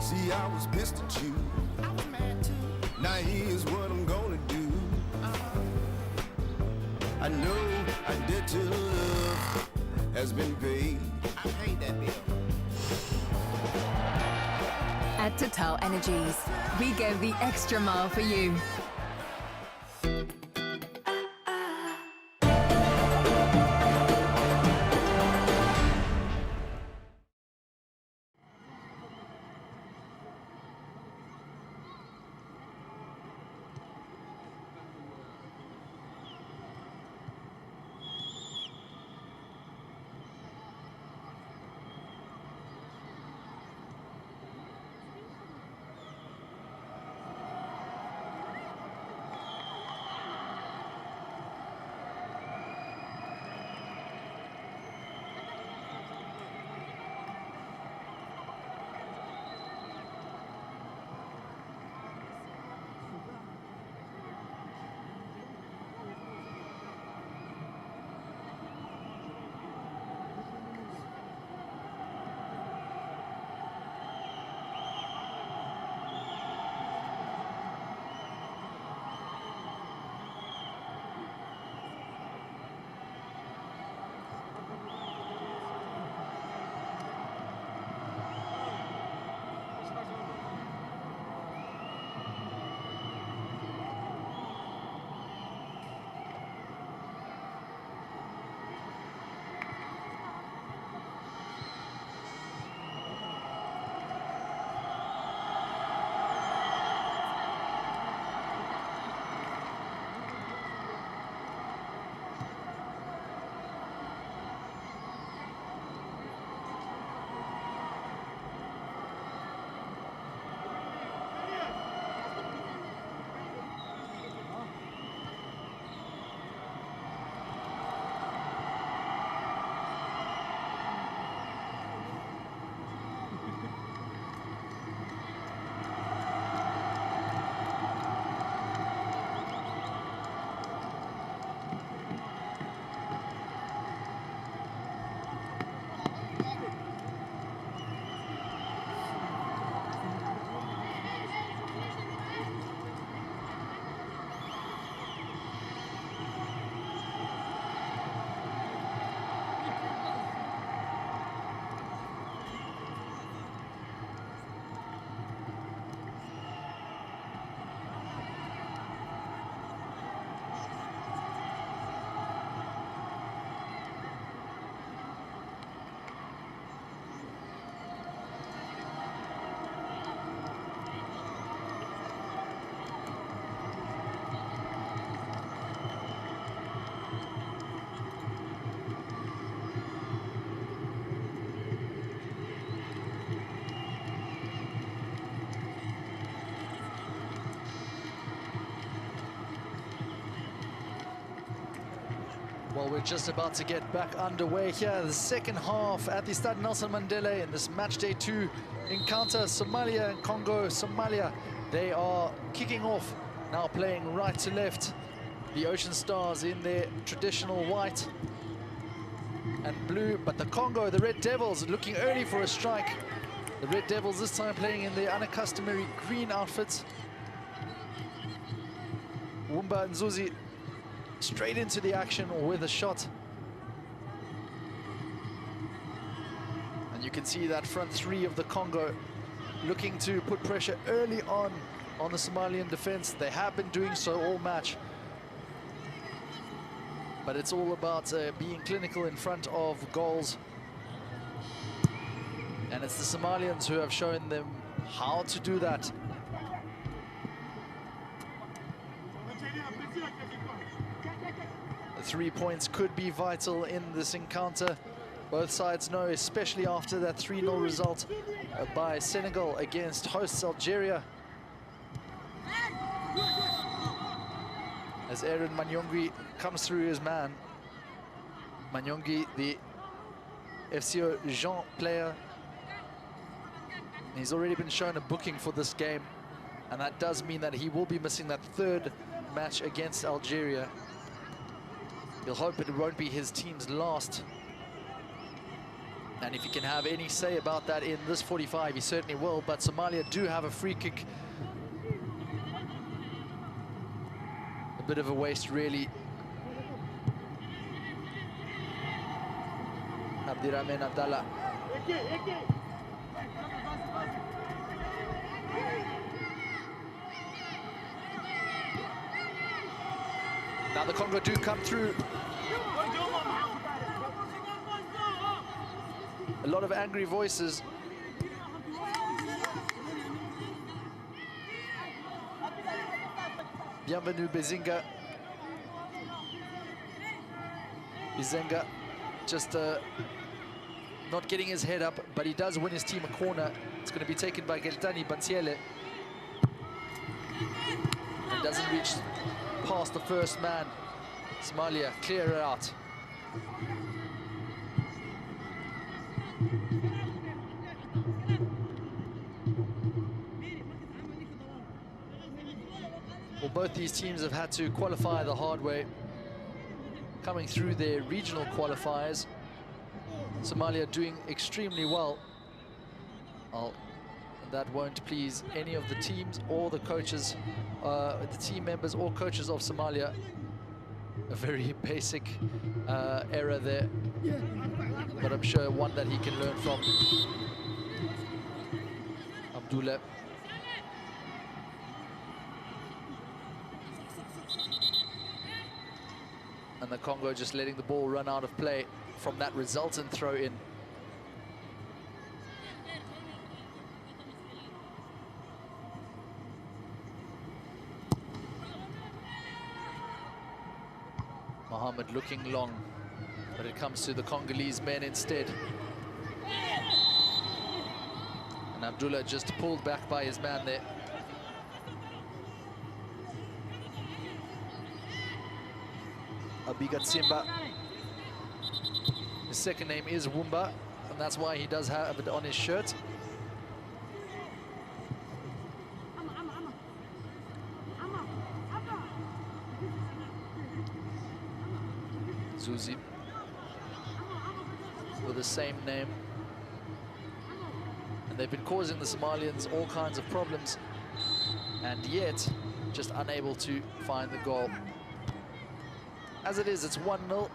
See, I was pissed at you. I was mad too. Now here's what I'm gonna do. I know I did to love has been paid. I paid that bill. At TotalEnergies, we go the extra mile for you. Well, we're just about to get back underway here. The second half at the Stade Nelson Mandela in this match day 2 encounter. Somalia and Congo. Somalia, they are kicking off, now playing right to left. The Ocean Stars in their traditional white and blue, but the Congo, the Red Devils, looking early for a strike. The Red Devils this time playing in their unaccustomary green outfits. Wumba and Zuzi straight into the action with a shot. And you can see that front three of the Congo looking to put pressure early on the Somalian defense. They have been doing so all match. But it's all about being clinical in front of goals. And it's the Somalians who have shown them how to do that. The 3 points could be vital in this encounter. Both sides know, especially after that 3-0 result by Senegal against hosts Algeria. As Aaron Manyongi comes through his man. Manyongi, the FCO Jean player. He's already been shown a booking for this game, and that does mean that he will be missing that third match against Algeria. He'll hope it won't be his team's last. And if he can have any say about that in this 45, he certainly will. But Somalia do have a free kick. A bit of a waste, really. Abdirahman Abdallah. Now the Congo do come through. A lot of angry voices. Bienvenue Bizenga. Bizenga just not getting his head up, but he does win his team a corner. It's going to be taken by Geltani Bansiele. And doesn't reach past the first man. Somalia clear it out. Well, both these teams have had to qualify the hard way, coming through their regional qualifiers. Somalia doing extremely well. That won't please any of the teams or the coaches, the team members or coaches of Somalia. A very basic error there, but I'm sure one that he can learn from. Abdullah. And the Congo just letting the ball run out of play from that resultant throw-in. Mohammed looking long, but it comes to the Congolese men instead. And Abdullah just pulled back by his man there. Abigat Simba. His second name is Wumba, and that's why he does have it on his shirt. Zuzi with the same name. And they've been causing the Somalians all kinds of problems, and yet just unable to find the goal. As it is, it's 1-0.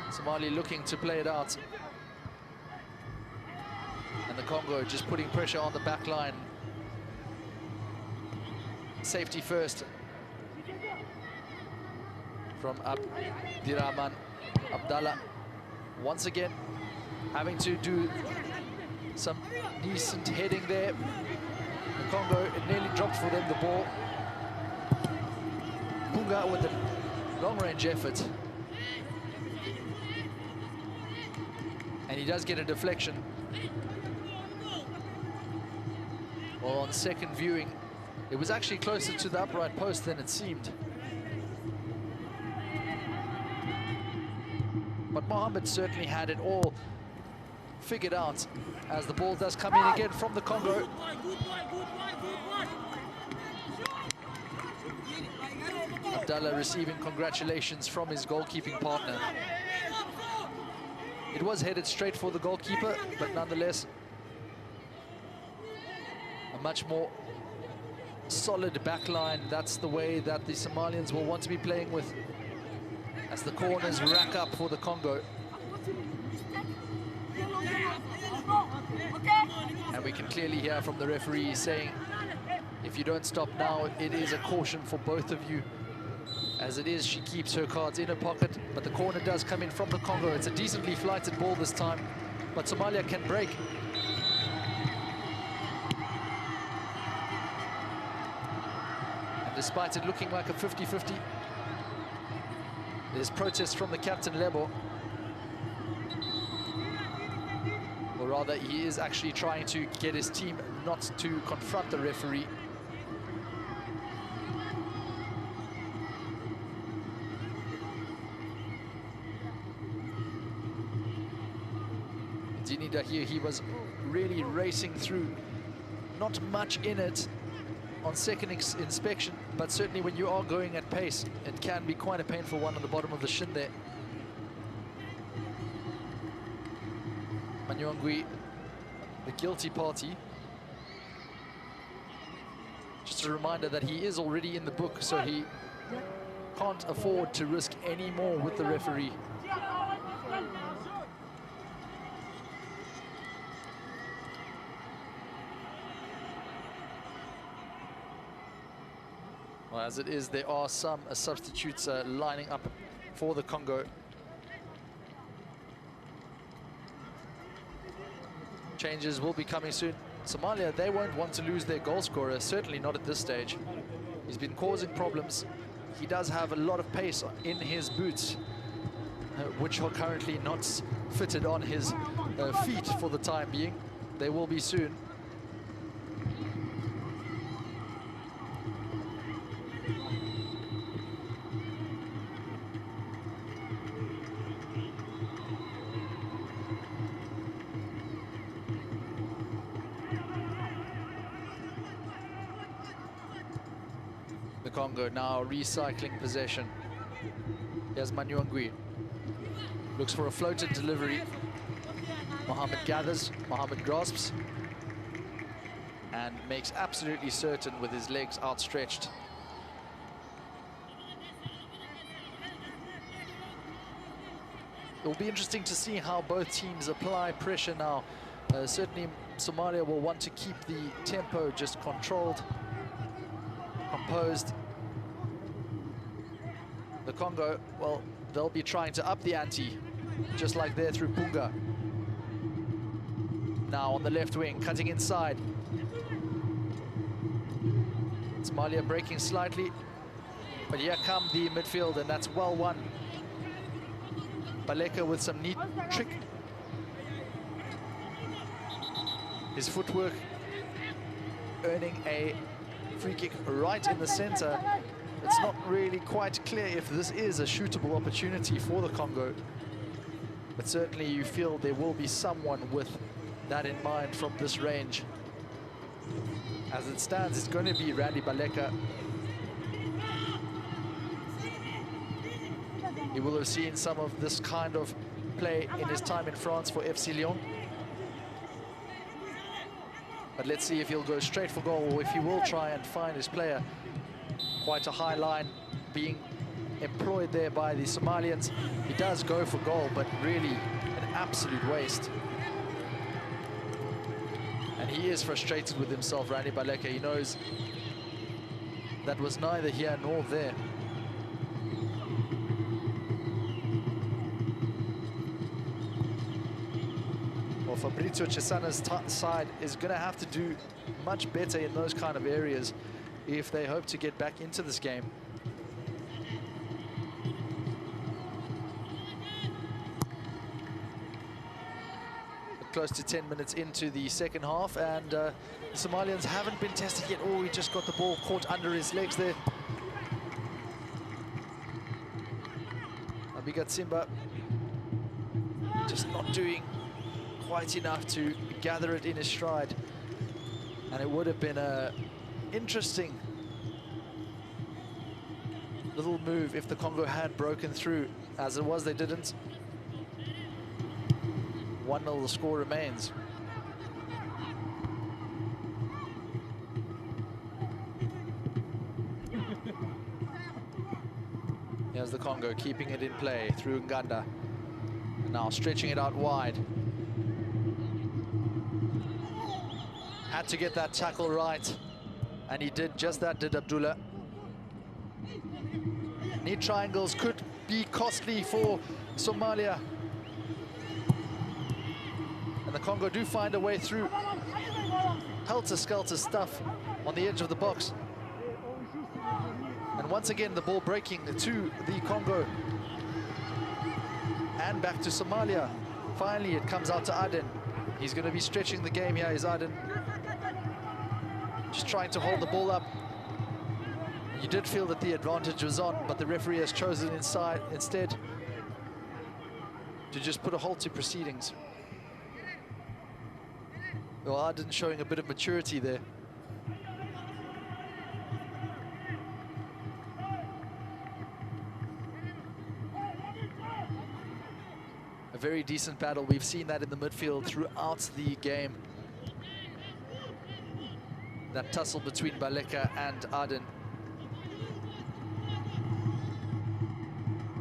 Somalia looking to play it out. And the Congo just putting pressure on the back line. Safety first from Abdirahman Abdallah. Once again, having to do some decent heading there. The Congo, it nearly dropped for them, the ball. Bunga with a long-range effort. And he does get a deflection. Well, on second viewing, it was actually closer to the upright post than it seemed. But Mohammed certainly had it all figured out as the ball does come in again from the Congo. Abdallah receiving congratulations from his goalkeeping partner. It was headed straight for the goalkeeper, but nonetheless, a much more solid back line. That's the way that the Somalians will want to be playing with as the corners rack up for the Congo. And we can clearly hear from the referee saying, if you don't stop now, it is a caution for both of you. As it is, she keeps her cards in her pocket, but the corner does come in from the Congo. It's a decently flighted ball this time, but Somalia can break. And despite it looking like a 50-50, there's protest from the captain, Lebo. Or rather, he is actually trying to get his team not to confront the referee. Zinida here, he was really racing through. Not much in it on second inspection, but certainly when you are going at pace, it can be quite a painful one on the bottom of the shin there. Manyuangwi, the guilty party. Just a reminder that he is already in the book, so he can't afford to risk any more with the referee. Well, as it is, there are some substitutes lining up for the Congo. Changes will be coming soon. Somalia, they won't want to lose their goal scorer, certainly not at this stage. He's been causing problems. He does have a lot of pace in his boots, which are currently not fitted on his feet for the time being. They will be soon. The Congo now recycling possession. Here's Manyuangwi. Looks for a floated delivery. Mohamed gathers, Mohamed grasps, and makes absolutely certain with his legs outstretched. It'll be interesting to see how both teams apply pressure now. Certainly Somalia will want to keep the tempo just controlled, composed. The Congo, well, they'll be trying to up the ante, just like there through Punga. Now on the left wing, cutting inside. Somalia breaking slightly, but here come the midfield, and that's well won. Baleka with some neat trick. His footwork earning a free kick right in the center. It's not really quite clear if this is a shootable opportunity for the Congo, but certainly you feel there will be someone with that in mind from this range. As it stands, it's going to be Randy Baleka. He will have seen some of this kind of play in his time in France for FC Lyon. But let's see if he'll go straight for goal or if he will try and find his player. Quite a high line being employed there by the Somalians. He does go for goal, but really an absolute waste. And he is frustrated with himself, Randy Baleka. He knows that was neither here nor there. Well, Fabrizio Cesana's side is going to have to do much better in those kind of areas if they hope to get back into this game. Close to 10 minutes into the second half, and the Somalians haven't been tested yet. Oh, he just got the ball caught under his legs there. Abigat Simba just not doing quite enough to gather it in his stride. And it would have been a interesting little move if the Congo had broken through. As it was, they didn't. 1-0 the score remains. Here's the Congo keeping it in play through Nganda. And now stretching it out wide. Had to get that tackle right, and he did just that, did Abdullah. Neat triangles could be costly for Somalia. And the Congo do find a way through. Helter-skelter stuff on the edge of the box. And once again, the ball breaking to the Congo. And back to Somalia. Finally, it comes out to Aden. He's going to be stretching the game here, is Aden. Just trying to hold the ball up. You did feel that the advantage was on, but the referee has chosen instead to just put a halt to proceedings. Well, Aden showing a bit of maturity there. A very decent battle. We've seen that in the midfield throughout the game. That tussle between Baleka and Aden.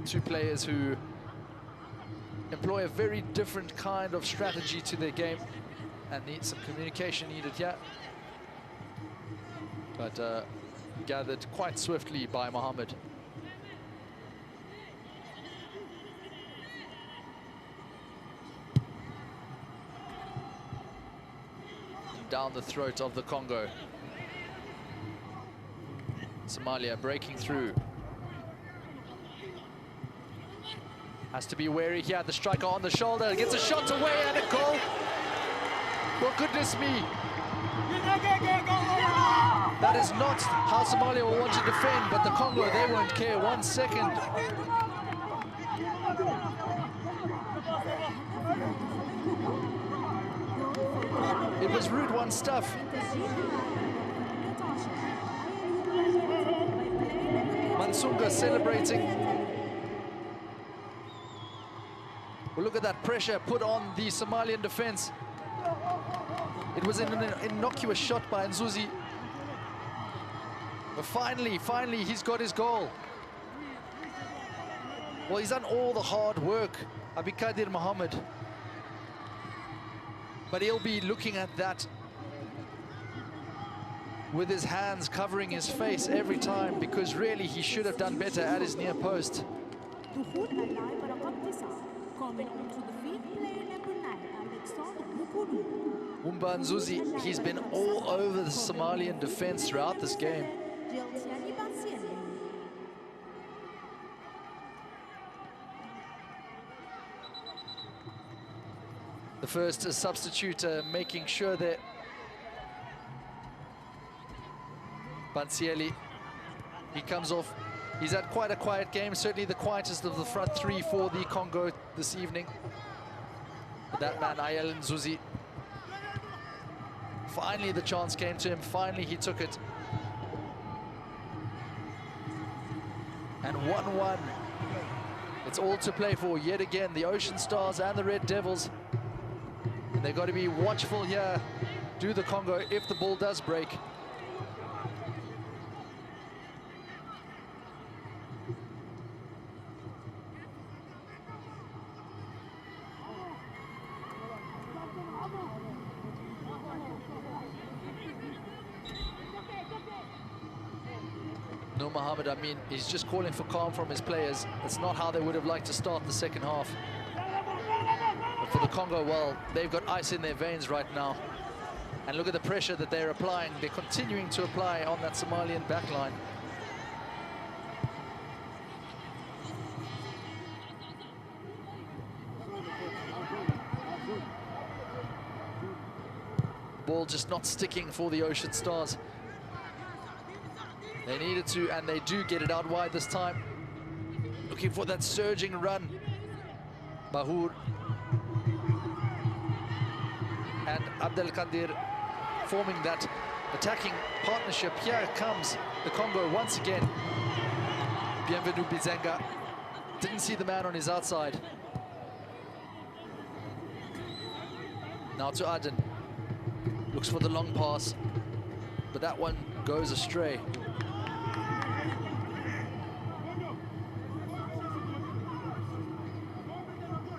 Two players who employ a very different kind of strategy to their game and need some communication needed here. But gathered quite swiftly by Mohammed. Down the throat of the Congo. Somalia breaking through. Has to be wary here. The striker on the shoulder gets a shot away and a goal. Well, goodness me. That is not how Somalia will want to defend, but the Congo, they won't care 1 second. It was Route 1 stuff. Mansunga celebrating. Well, look at that pressure put on the Somalian defense. It was an innocuous shot by Nzuzi. But finally, he's got his goal. Well, he's done all the hard work, Abikadir Mohammed. But he'll be looking at that with his hands covering his face every time, because really he should have done better at his near post. Umba Nzuzi, he's been all over the Somalian defense throughout this game. The first substitute making sure that Bansieli, he comes off. He's had quite a quiet game, certainly the quietest of the front three for the Congo this evening. But that man, Ayel Nzuzi, finally the chance came to him, finally he took it. And 1-1. It's all to play for yet again, the Ocean Stars and the Red Devils. And they've got to be watchful here, do the Congo, if the ball does break. No Mohammed, I mean, he's just calling for calm from his players. That's not how they would have liked to start the second half. But for the Congo, well, they've got ice in their veins right now. And look at the pressure that they're applying. They're continuing to apply on that Somalian backline. Ball just not sticking for the Ocean Stars. They needed to, and they do get it out wide this time. Looking for that surging run. Bahur and Abdelkadir forming that attacking partnership. Here comes the Congo once again. Bienvenu Bizenga didn't see the man on his outside. Now to Aden. Looks for the long pass, but that one goes astray.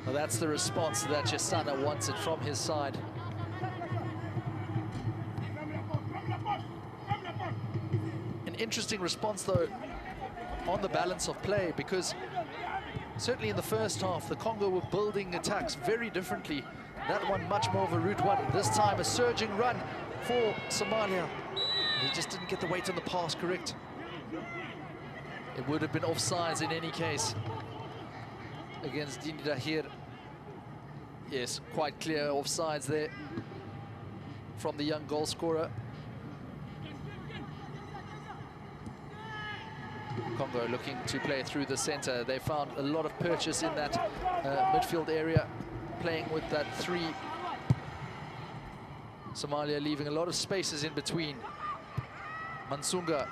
Well, that's the response that Chisana wanted from his side. An interesting response, though, on the balance of play, because certainly in the first half, the Congo were building attacks very differently. That one much more of a route one. This time, a surging run for Somalia. He just didn't get the weight on the pass correct. It would have been offsides in any case against Dini Dahir. Yes, quite clear offsides there from the young goal scorer. Congo looking to play through the center. They found a lot of purchase in that midfield area, playing with that three. Somalia leaving a lot of spaces in between. Mansunga,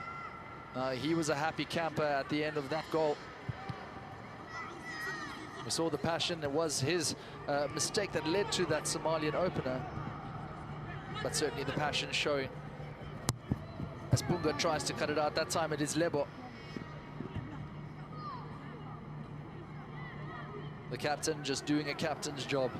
he was a happy camper at the end of that goal. We saw the passion. It was his mistake that led to that Somalian opener. But certainly the passion showing as Punga tries to cut it out. That time it is Lebo. The captain just doing a captain's job.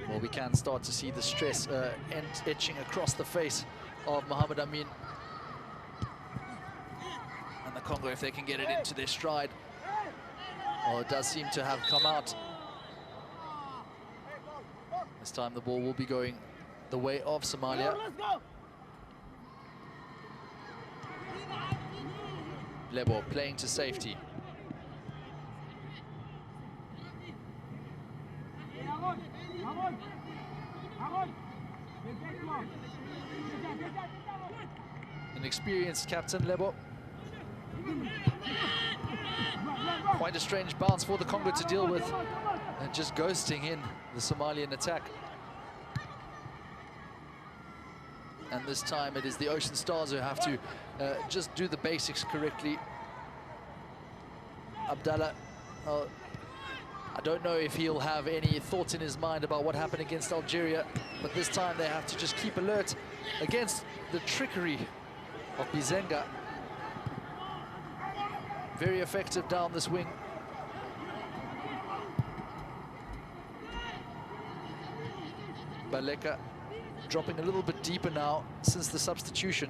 Well, we can start to see the stress etching across the face of Mohamed Amin. And the Congo, if they can get it into their stride. Well, it does seem to have come out. This time the ball will be going the way of Somalia. Lebo playing to safety. An experienced captain, Lebo. Quite a strange bounce for the Congo to deal with, and just ghosting in the Somalian attack. And this time it is the Ocean Stars who have to just do the basics correctly. Abdallah, I don't know if he'll have any thoughts in his mind about what happened against Algeria, but this time they have to just keep alert against the trickery of Bizenga. Very effective down this wing. Baleka dropping a little bit deeper now since the substitution.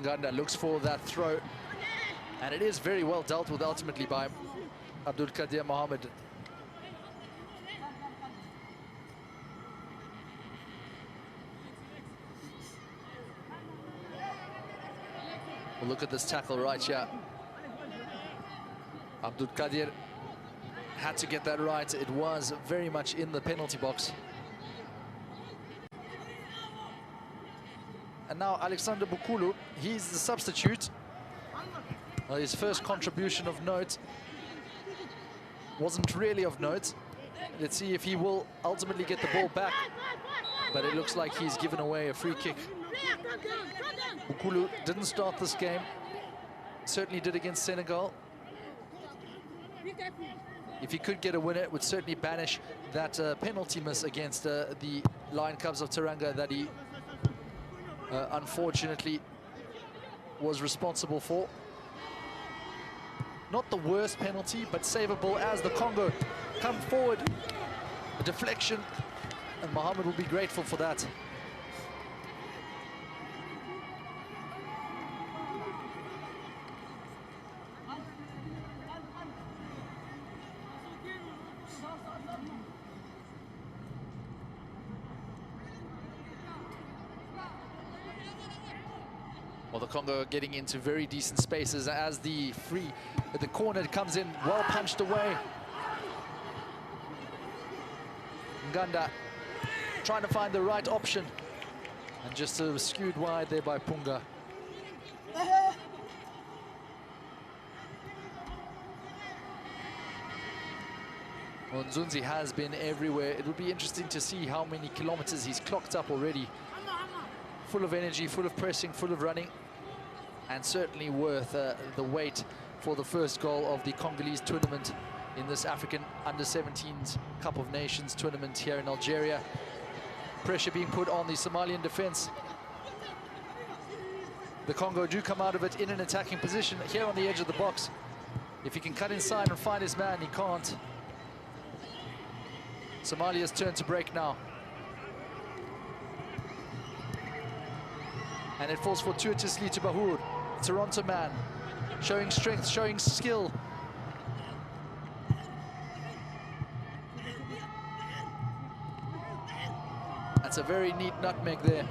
Nganda looks for that throw, and it is very well dealt with ultimately by Abdul Qadir Mohammed. Well, look at this tackle right here. Abdul Qadir had to get that right. It was very much in the penalty box. And now Alexander Bukulu, he's the substitute. Well, his first contribution of note wasn't really of note. Let's see if he will ultimately get the ball back. But it looks like he's given away a free kick. Bukulu didn't start this game. Certainly did against Senegal. If he could get a winner, it would certainly banish that penalty miss against the Lion Cubs of Teranga that he unfortunately was responsible for. Not the worst penalty, but savable as the Congo come forward. A deflection, and Mohammed will be grateful for that. Well, the Congo are getting into very decent spaces as the corner comes in, well punched away. Nganda trying to find the right option, and just skewed wide there by Punga. Well, Nzunzi has been everywhere. It will be interesting to see how many kilometers he's clocked up already. Full of energy, full of pressing, full of running, and certainly worth the wait for the first goal of the Congolese tournament in this African Under-17s Cup of Nations tournament here in Algeria. Pressure being put on the Somalian defense. The Congo do come out of it in an attacking position here on the edge of the box. If he can cut inside and find his man, he can't. Somalia's turn to break now. And it falls fortuitously to Bahur, Toronto man, showing strength, showing skill. That's a very neat nutmeg there.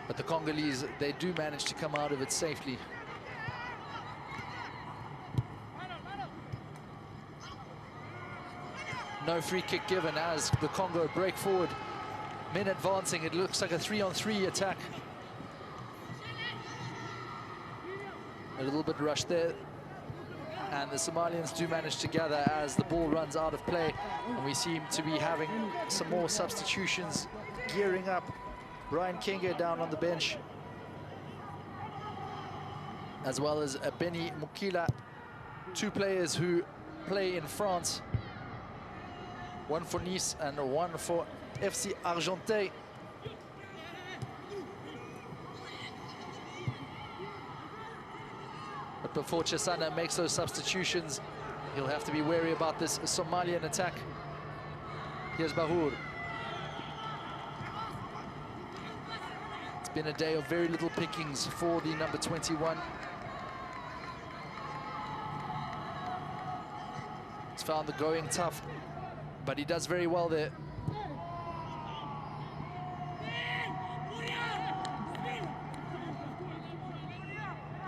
But the Congolese, they do manage to come out of it safely. No free kick given as the Congo break forward men advancing. It looks like a 3-on-3 attack. A little bit rushed there. And the Somalians do manage to gather as the ball runs out of play. And we seem to be having some more substitutions gearing up. Brian Kinge down on the bench, as well as Benny Mukila, two players who play in France. One for Nice and one for FC Argenteuil. But before Chesana makes those substitutions, he'll have to be wary about this Somalian attack. Here's Bahour. It's been a day of very little pickings for the number 21. He's found the going tough, but he does very well there.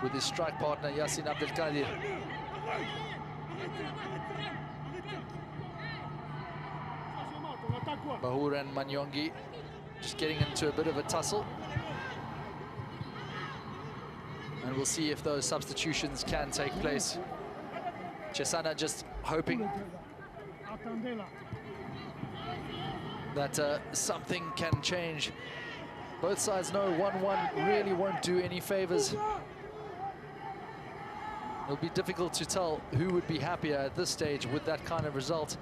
With his strike partner, Yassin Abdelkadir. Bahour and Manyongi just getting into a bit of a tussle. And we'll see if those substitutions can take place. Chesana just hoping that something can change. Both sides know 1-1 really won't do any favors. It'll be difficult to tell who would be happier at this stage with that kind of result.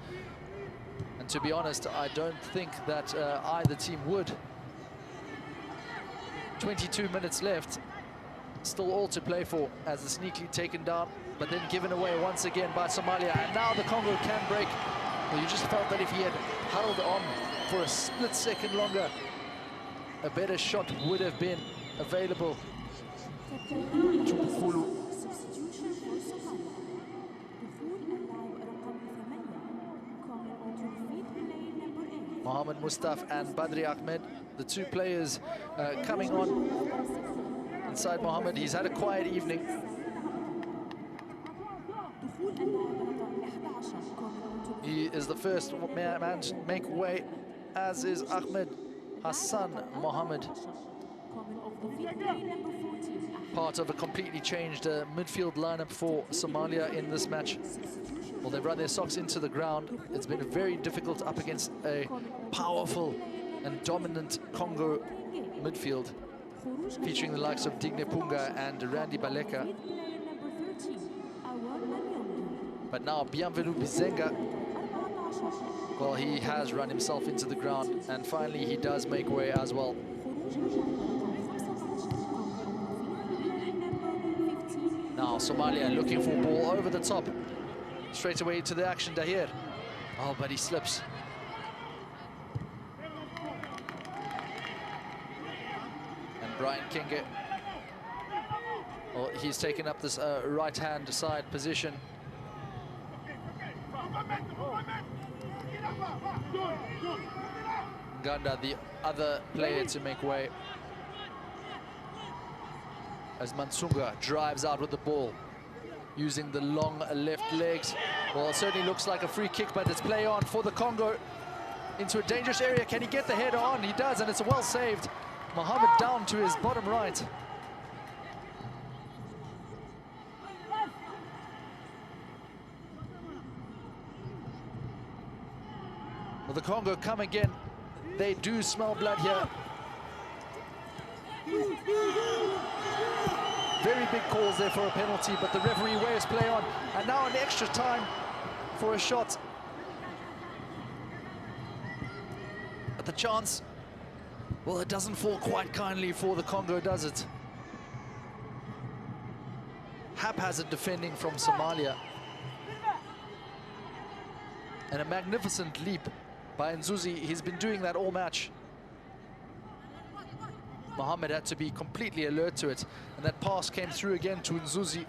And to be honest, I don't think that either team would. 22 minutes left. Still all to play for as the sneakily taken down, but then given away once again by Somalia. And now the Congo can break. Well, you just felt that if he had held on for a split second longer, a better shot would have been available. Mohamed Mustaf and Badri Ahmed, the two players coming on. Inside Mohamed, he's had a quiet evening. He is the first man to make way, as is Ahmed Hassan Mohamed. Part of a completely changed midfield lineup for Somalia in this match. Well, they've run their socks into the ground. It's been very difficult up against a powerful and dominant Congo midfield, featuring the likes of Digne Punga and Randy Baleka. But now Bienvenu Bizenga, well, he has run himself into the ground, and finally he does make way as well. Now Somalia looking for a ball over the top. Straight away to the action, Dahir. Oh, but he slips. And Brian Kinge, well, he's taken up this right-hand side position. Ganda, the other player to make way, as Mansunga drives out with the ball, using the long left legs. Well, it certainly looks like a free kick, but it's play on for the Congo into a dangerous area. Can he get the header on? He does, and it's well saved. Mohamed down to his bottom right. Well, the Congo come again. They do smell blood here. Very big calls there for a penalty, but the referee waves play on. And now an extra time for a shot. But the chance, well, it doesn't fall quite kindly for the Congo, does it? Haphazard defending from Somalia. And a magnificent leap by Nzuzi. He's been doing that all match. Mohamed had to be completely alert to it, and that pass came through again to Nzuzi.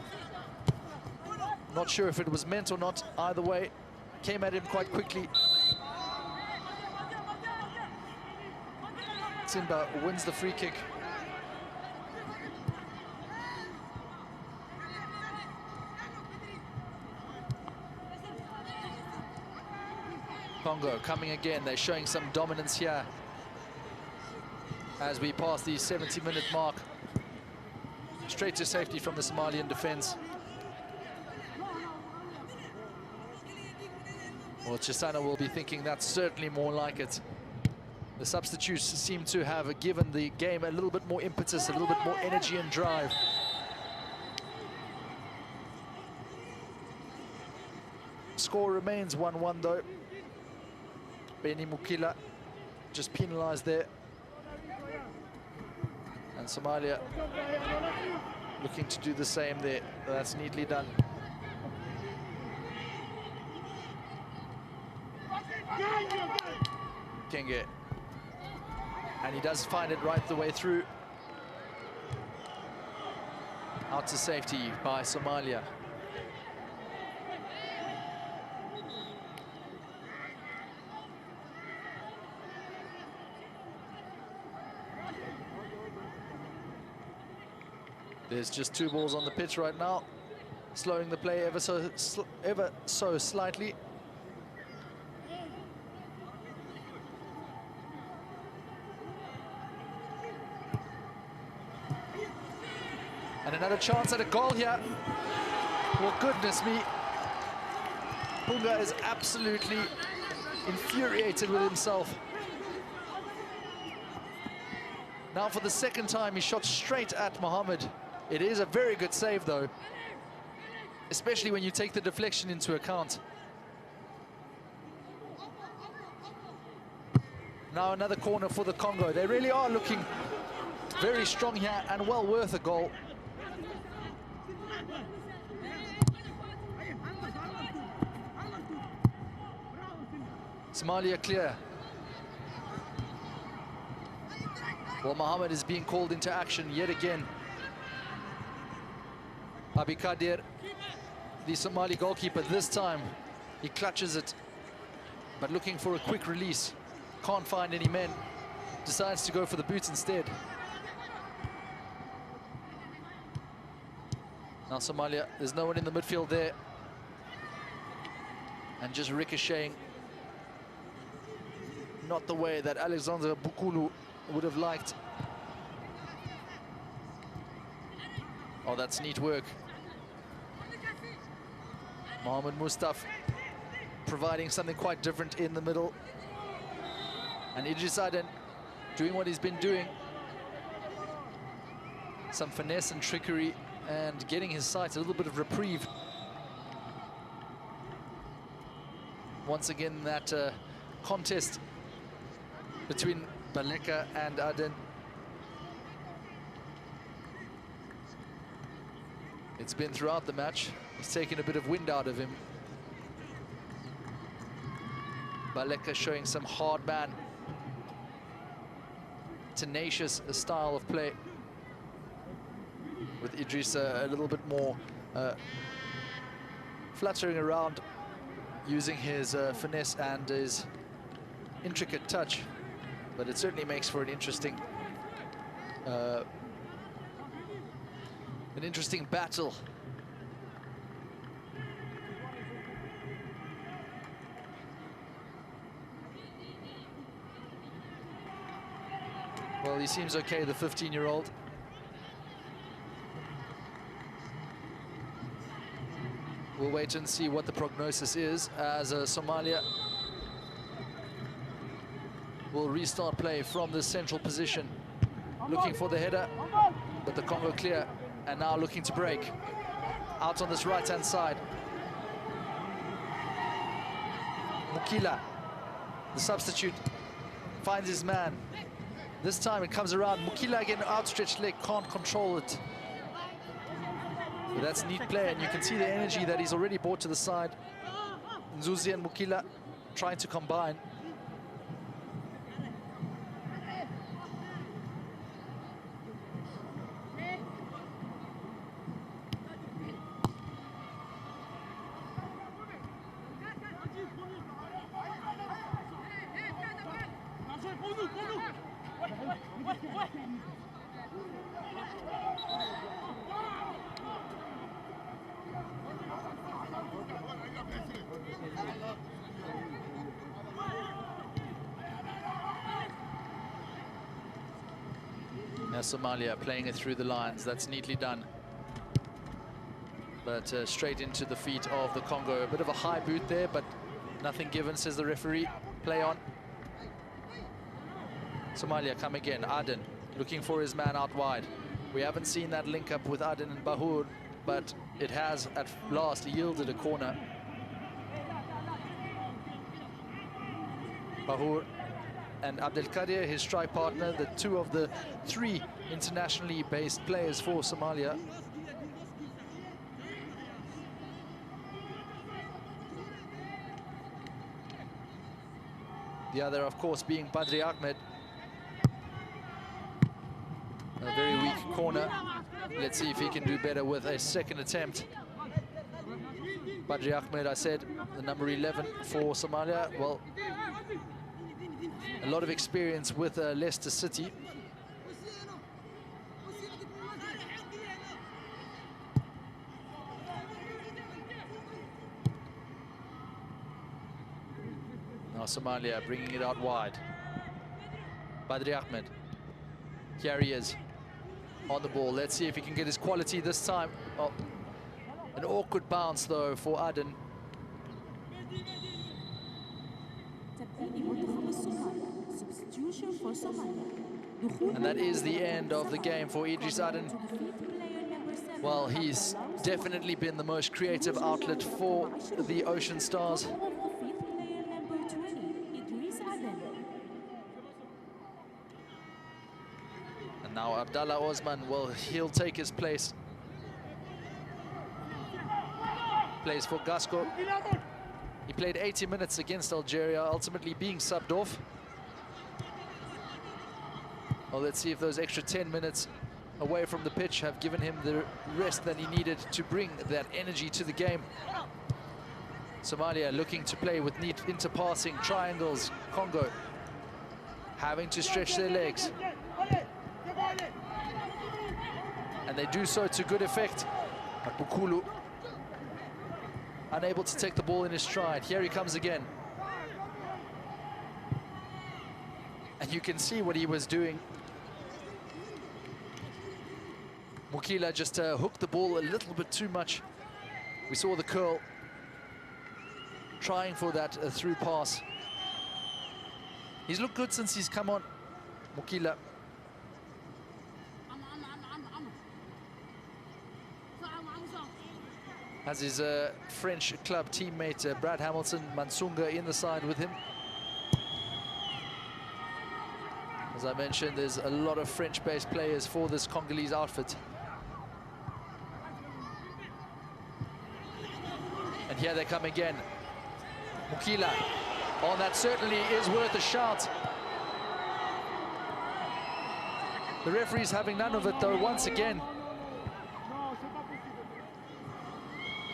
Not sure if it was meant or not. Either way, came at him quite quickly. Simba wins the free kick. Congo coming again. They're showing some dominance here. as we pass the 70-minute mark. Straight to safety from the Somalian defense. Well, Chisana will be thinking that's certainly more like it. The substitutes seem to have given the game a little bit more impetus, a little bit more energy and drive. Score remains 1-1 though. Beni Mukila just penalized there. And Somalia looking to do the same there. That's neatly done. Kenge. And he does find it right the way through. Out to safety by Somalia. There's just 2 balls on the pitch right now, slowing the play ever so slightly. And another chance at a goal here. Well, goodness me. Punga is absolutely infuriated with himself. Now for the second time, he shot straight at Mohammed. It is a very good save, though, especially when you take the deflection into account. Now another corner for the Congo. They really are looking very strong here and well worth a goal. Somalia clear. Well, Mohammed is being called into action yet again. Abi Kadir, the Somali goalkeeper, this time he clutches it, but looking for a quick release. Can't find any men. Decides to go for the boot instead. Now Somalia, there's no one in the midfield there. And just ricocheting. Not the way that Alexander Bukulu would have liked. Oh, that's neat work. Mohamed Mustaf providing something quite different in the middle. And Idris Aden doing what he's been doing. Some finesse and trickery and getting his sight a little bit of reprieve. Once again, that contest between Baleka and Aden. It's been throughout the match. He's taken a bit of wind out of him. Baleka showing some hard man, tenacious style of play. With Idris a little bit more fluttering around, using his finesse and his intricate touch. But it certainly makes for an interesting battle. Well, he seems okay, the 15-year-old. We'll wait and see what the prognosis is as Somalia will restart play from the central position. Looking for the header, but the Congo clear, and now looking to break. Out on this right-hand side. Mukila, the substitute, finds his man. This time it comes around. Mukila again, outstretched leg, can't control it. But that's neat play, and you can see the energy that he's already brought to the side. Nzuzi and Mukila trying to combine. Somalia playing it through the lines. That's neatly done. But straight into the feet of the Congo. A bit of a high boot there, but nothing given, says the referee. Play on. Somalia come again. Aden looking for his man out wide. We haven't seen that link up with Aden and Bahur, but it has at last yielded a corner. Bahur and Abdelkadir, his strike partner, the two of the three internationally based players for Somalia. The other, of course, being Badri Ahmed. A very weak corner. Let's see if he can do better with a second attempt. Badri Ahmed, I said, the number 11 for Somalia. Well, a lot of experience with Leicester City. Now Somalia bringing it out wide. Badri Ahmed. Here he is on the ball. Let's see if he can get his quality this time. Oh, an awkward bounce though for Aden. And that is the end of the game for Idris Aden. Well, he's definitely been the most creative outlet for the Ocean Stars. And now Abdallah Osman, well, he'll take his place. Plays for Gasco. He played 80 minutes against Algeria, ultimately being subbed off. Well, let's see if those extra 10 minutes away from the pitch have given him the rest that he needed to bring that energy to the game. Somalia looking to play with neat interpassing triangles. Congo having to stretch their legs. And they do so to good effect. But Bukulu unable to take the ball in his stride. Here he comes again. And you can see what he was doing. Mukila just hooked the ball a little bit too much. We saw the curl, trying for that through pass. He's looked good since he's come on, Mukila. Has his French club teammate Brad Hamilton Mansunga in the side with him. As I mentioned, there's a lot of French-based players for this Congolese outfit. And here they come again. Mukila. Oh, that certainly is worth a shout. The referee's having none of it, though, once again.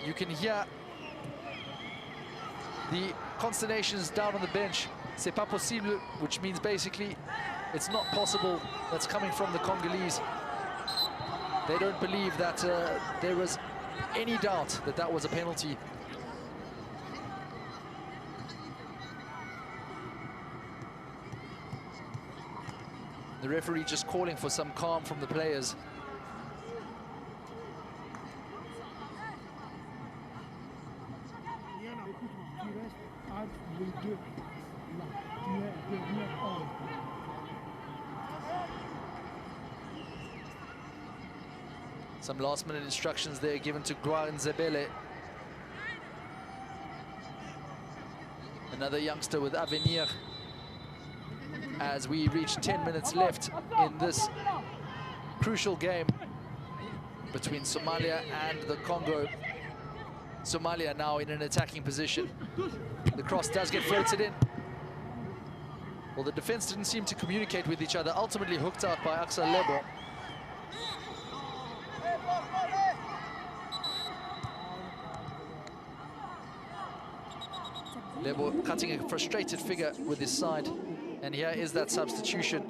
You can hear the consternations down on the bench. C'est pas possible, which means basically it's not possible. That's coming from the Congolese. They don't believe that there was any doubt that that was a penalty. The referee just calling for some calm from the players. Some last-minute instructions there given to Gloire Nzebele. Another youngster with Avenir. As we reach 10 minutes left in this crucial game between Somalia and the Congo. Somalia now in an attacking position. The cross does get floated in. Well, the defense didn't seem to communicate with each other, ultimately hooked out by Axel Lebo. Lebo cutting a frustrated figure with his side. And here is that substitution.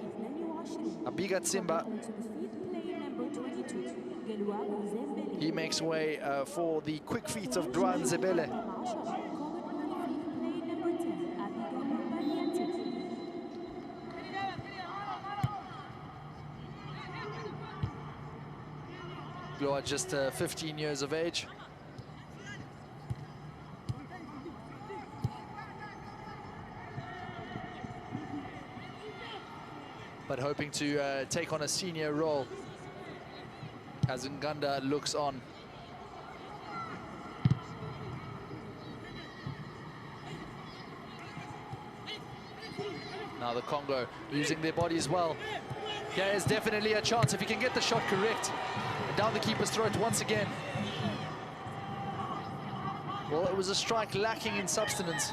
Abiga Tsimba. He makes way for the quick feet of Gloire Nzebele. who are just 15 years of age. But hoping to take on a senior role as Nganda looks on. Now the Congo using their bodies well. There is definitely a chance if he can get the shot correct. Down the keeper's throat once again. Well, it was a strike lacking in substance.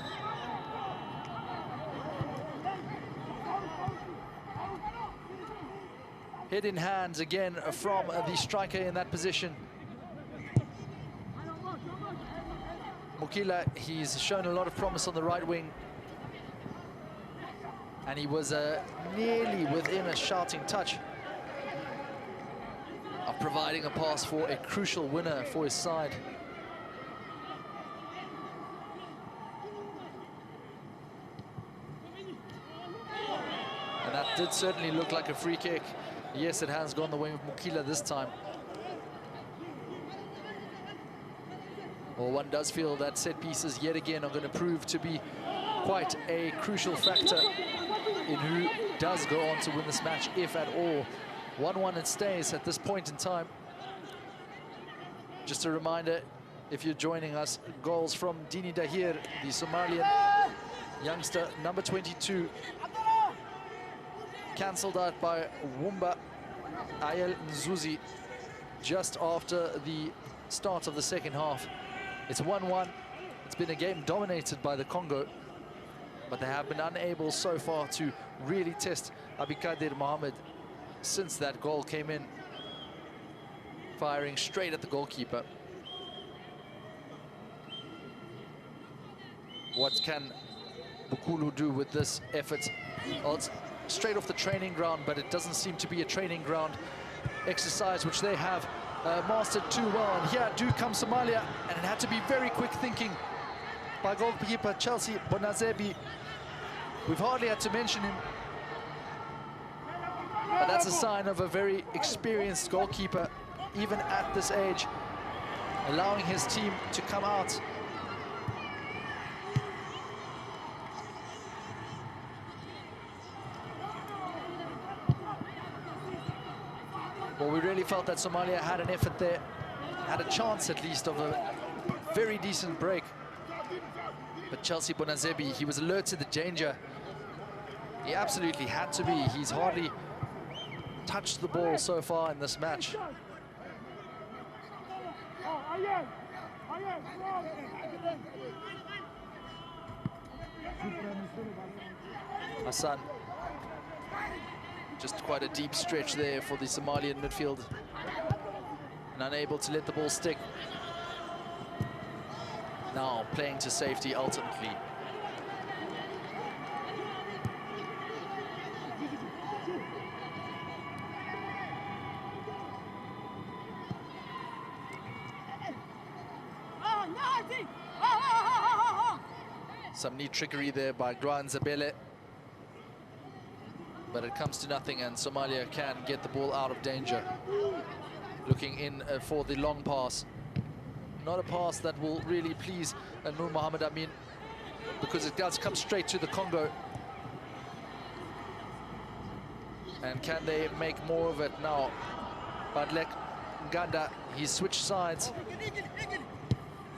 Hit in hands again from the striker in that position. Mukila, he's shown a lot of promise on the right wing. And he was nearly within a shouting touch of providing a pass for a crucial winner for his side. And that did certainly look like a free kick. Yes, it has gone the way of Mukila this time. Well, one does feel that set pieces yet again are going to prove to be quite a crucial factor in who does go on to win this match, if at all. 1-1 it stays at this point in time. Just a reminder, if you're joining us, goals from Dini Dahir, the Somalian youngster, number 22. Cancelled out by Wumba Ayel Nzuzi just after the start of the second half. It's 1-1. It's been a game dominated by the Congo, but they have been unable so far to really test Abikadir Mohammed since that goal came in, firing straight at the goalkeeper. What can Bukulu do with this effort? Well, it's straight off the training ground, but it doesn't seem to be a training ground exercise which they have mastered too well. And here do come Somalia, and it had to be very quick thinking by goalkeeper Chelsea Bonazebi. We've hardly had to mention him, but that's a sign of a very experienced goalkeeper, even at this age, allowing his team to come out. Well, we really felt that Somalia had an effort there, had a chance at least of a very decent break. But Chelsea Bonazebi, he was alert to the danger. He absolutely had to be. He's hardly touched the ball so far in this match. Hassan. Just quite a deep stretch there for the Somalian midfield, and unable to let the ball stick. Now playing to safety ultimately. Some neat trickery there by Gran Zabele, but it comes to nothing, and Somalia can get the ball out of danger. Looking in for the long pass. Not a pass that will really please Nur Mohamed Amin, because it does come straight to the Congo. And can they make more of it now? Badlek Nganda, he's switched sides.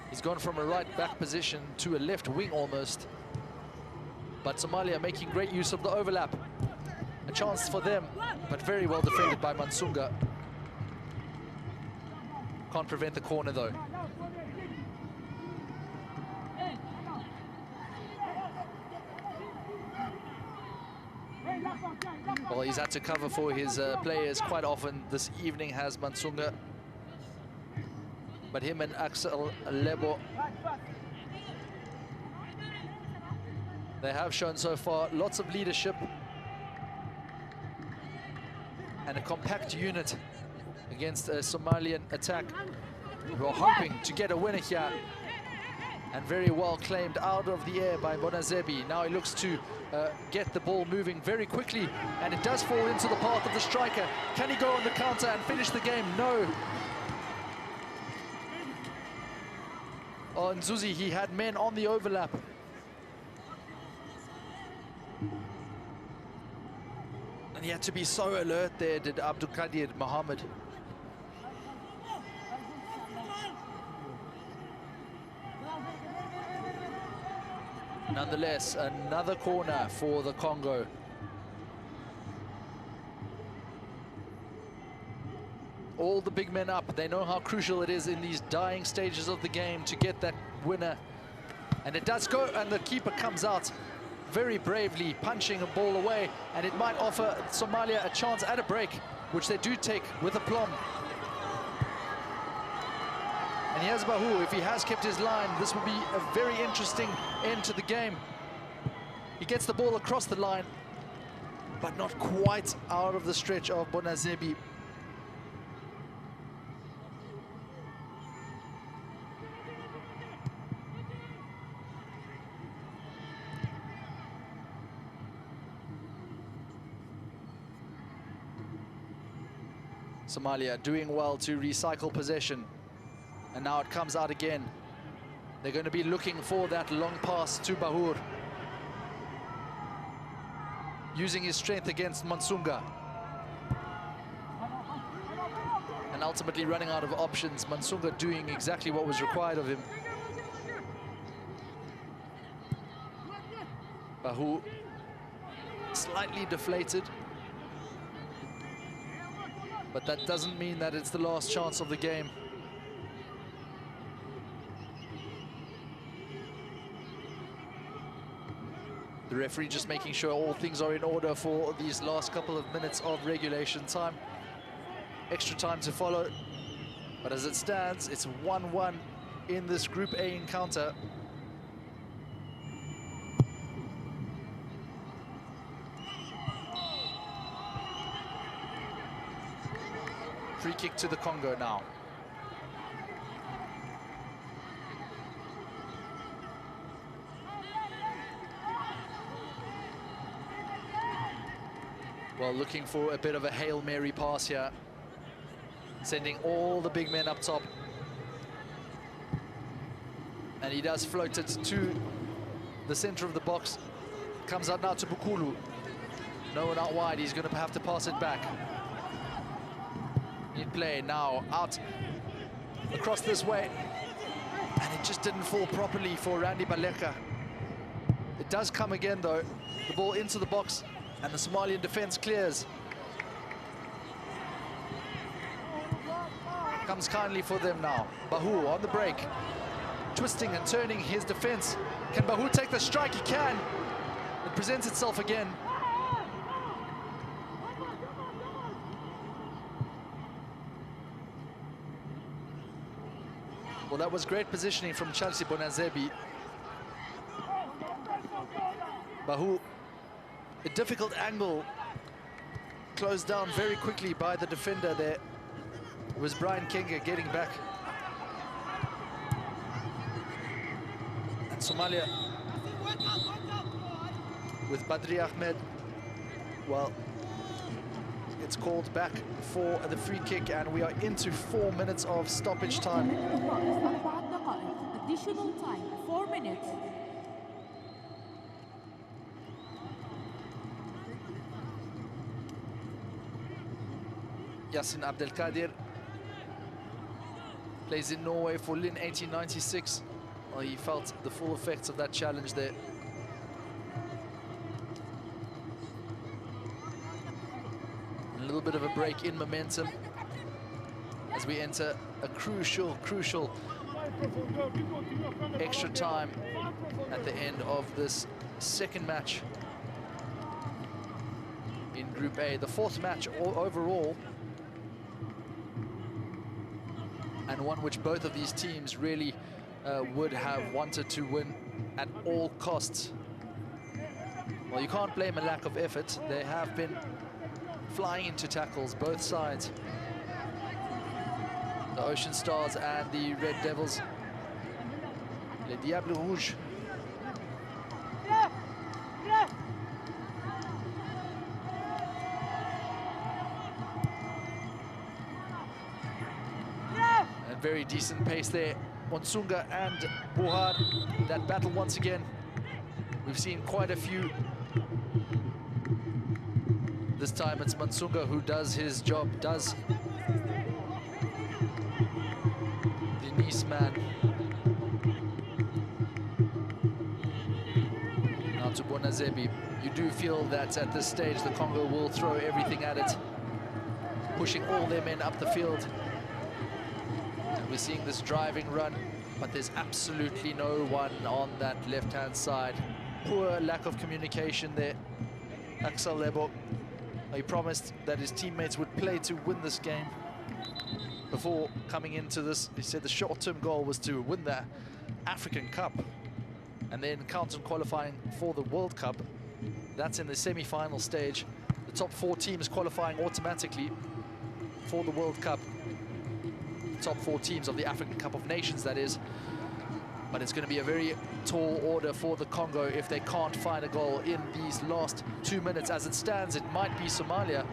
He's gone from a right back position to a left wing almost. But Somalia making great use of the overlap. A chance for them, but very well defended by Mansunga. Can't prevent the corner though. Well, he's had to cover for his players quite often this evening, has Mansunga. But him and Axel Lebo, they have shown so far lots of leadership and a compact unit against a Somalian attack who are hoping to get a winner here. And very well claimed out of the air by Bonazebi. Now he looks to get the ball moving very quickly, and it does fall into the path of the striker. Can he go on the counter and finish the game? No. on Zuzi. He had men on the overlap. And he had to be so alert there, did Abdulkadir Mohammed. Nonetheless, another corner for the Congo. All the big men up. They know how crucial it is in these dying stages of the game to get that winner. And it does go, and the keeper comes out very bravely, punching a ball away, and it might offer Somalia a chance at a break, which they do take with aplomb. And here's Bahu. If he has kept his line, this will be a very interesting end to the game. He gets the ball across the line, but not quite out of the stretch of Bonazebi. Somalia doing well to recycle possession. And now it comes out again. They're going to be looking for that long pass to Bahur. Using his strength against Mansunga. And ultimately running out of options. Mansunga doing exactly what was required of him. Bahur slightly deflated. But that doesn't mean that it's the last chance of the game. The referee just making sure all things are in order for these last couple of minutes of regulation time. Extra time to follow. But as it stands, it's 1-1 in this Group A encounter. Free kick to the Congo now. Well, looking for a bit of a Hail Mary pass here. Sending all the big men up top. And he does float it to the center of the box. Comes out now to Bukulu. No one out wide, he's going to have to pass it back. Need play now, out across this way. And it just didn't fall properly for Randy Baleka. It does come again though. The ball into the box and the Somalian defense clears. Comes kindly for them now. Bahu on the break. Twisting and turning his defense. Can Bahu take the strike? He can. It presents itself again. Well, that was great positioning from Chelsea Bonazebi. Bahu, a difficult angle, closed down very quickly by the defender there. It was Brian Kenga getting back. And Somalia, with Badri Ahmed, well, it's called back for the free kick, and we are into 4 minutes of stoppage time. Additional time, 4 minutes. Yasin Abdelkadir plays in Norway for Lyn 1896. Well, he felt the full effects of that challenge there. A little bit of a break in momentum as we enter a crucial extra time at the end of this second match in Group A, the fourth match overall, and one which both of these teams really would have wanted to win at all costs. Well, you can't blame a lack of effort. They have been flying into tackles, both sides. The Ocean Stars and the Red Devils. Les Diables Rouges. And very decent pace there Monsunga and Buhar, that battle once again. We've seen quite a few. This time it's Monsunga who does his job, does the Nice man. Now to Bonazebi. You do feel that at this stage the Congo will throw everything at it, pushing all their men up the field. And we're seeing this driving run, but there's absolutely no one on that left-hand side. Poor lack of communication there. Axel Lebo, he promised that his teammates would play to win this game. Before coming into this, he said the short-term goal was to win the African Cup and then count on qualifying for the World Cup. That's in the semi-final stage. The top 4 teams qualifying automatically for the World Cup. Top 4 teams of the African Cup of Nations, that is. But it's going to be a very tall order for the Congo if they can't find a goal in these last 2 minutes. As it stands, it might be Somalia.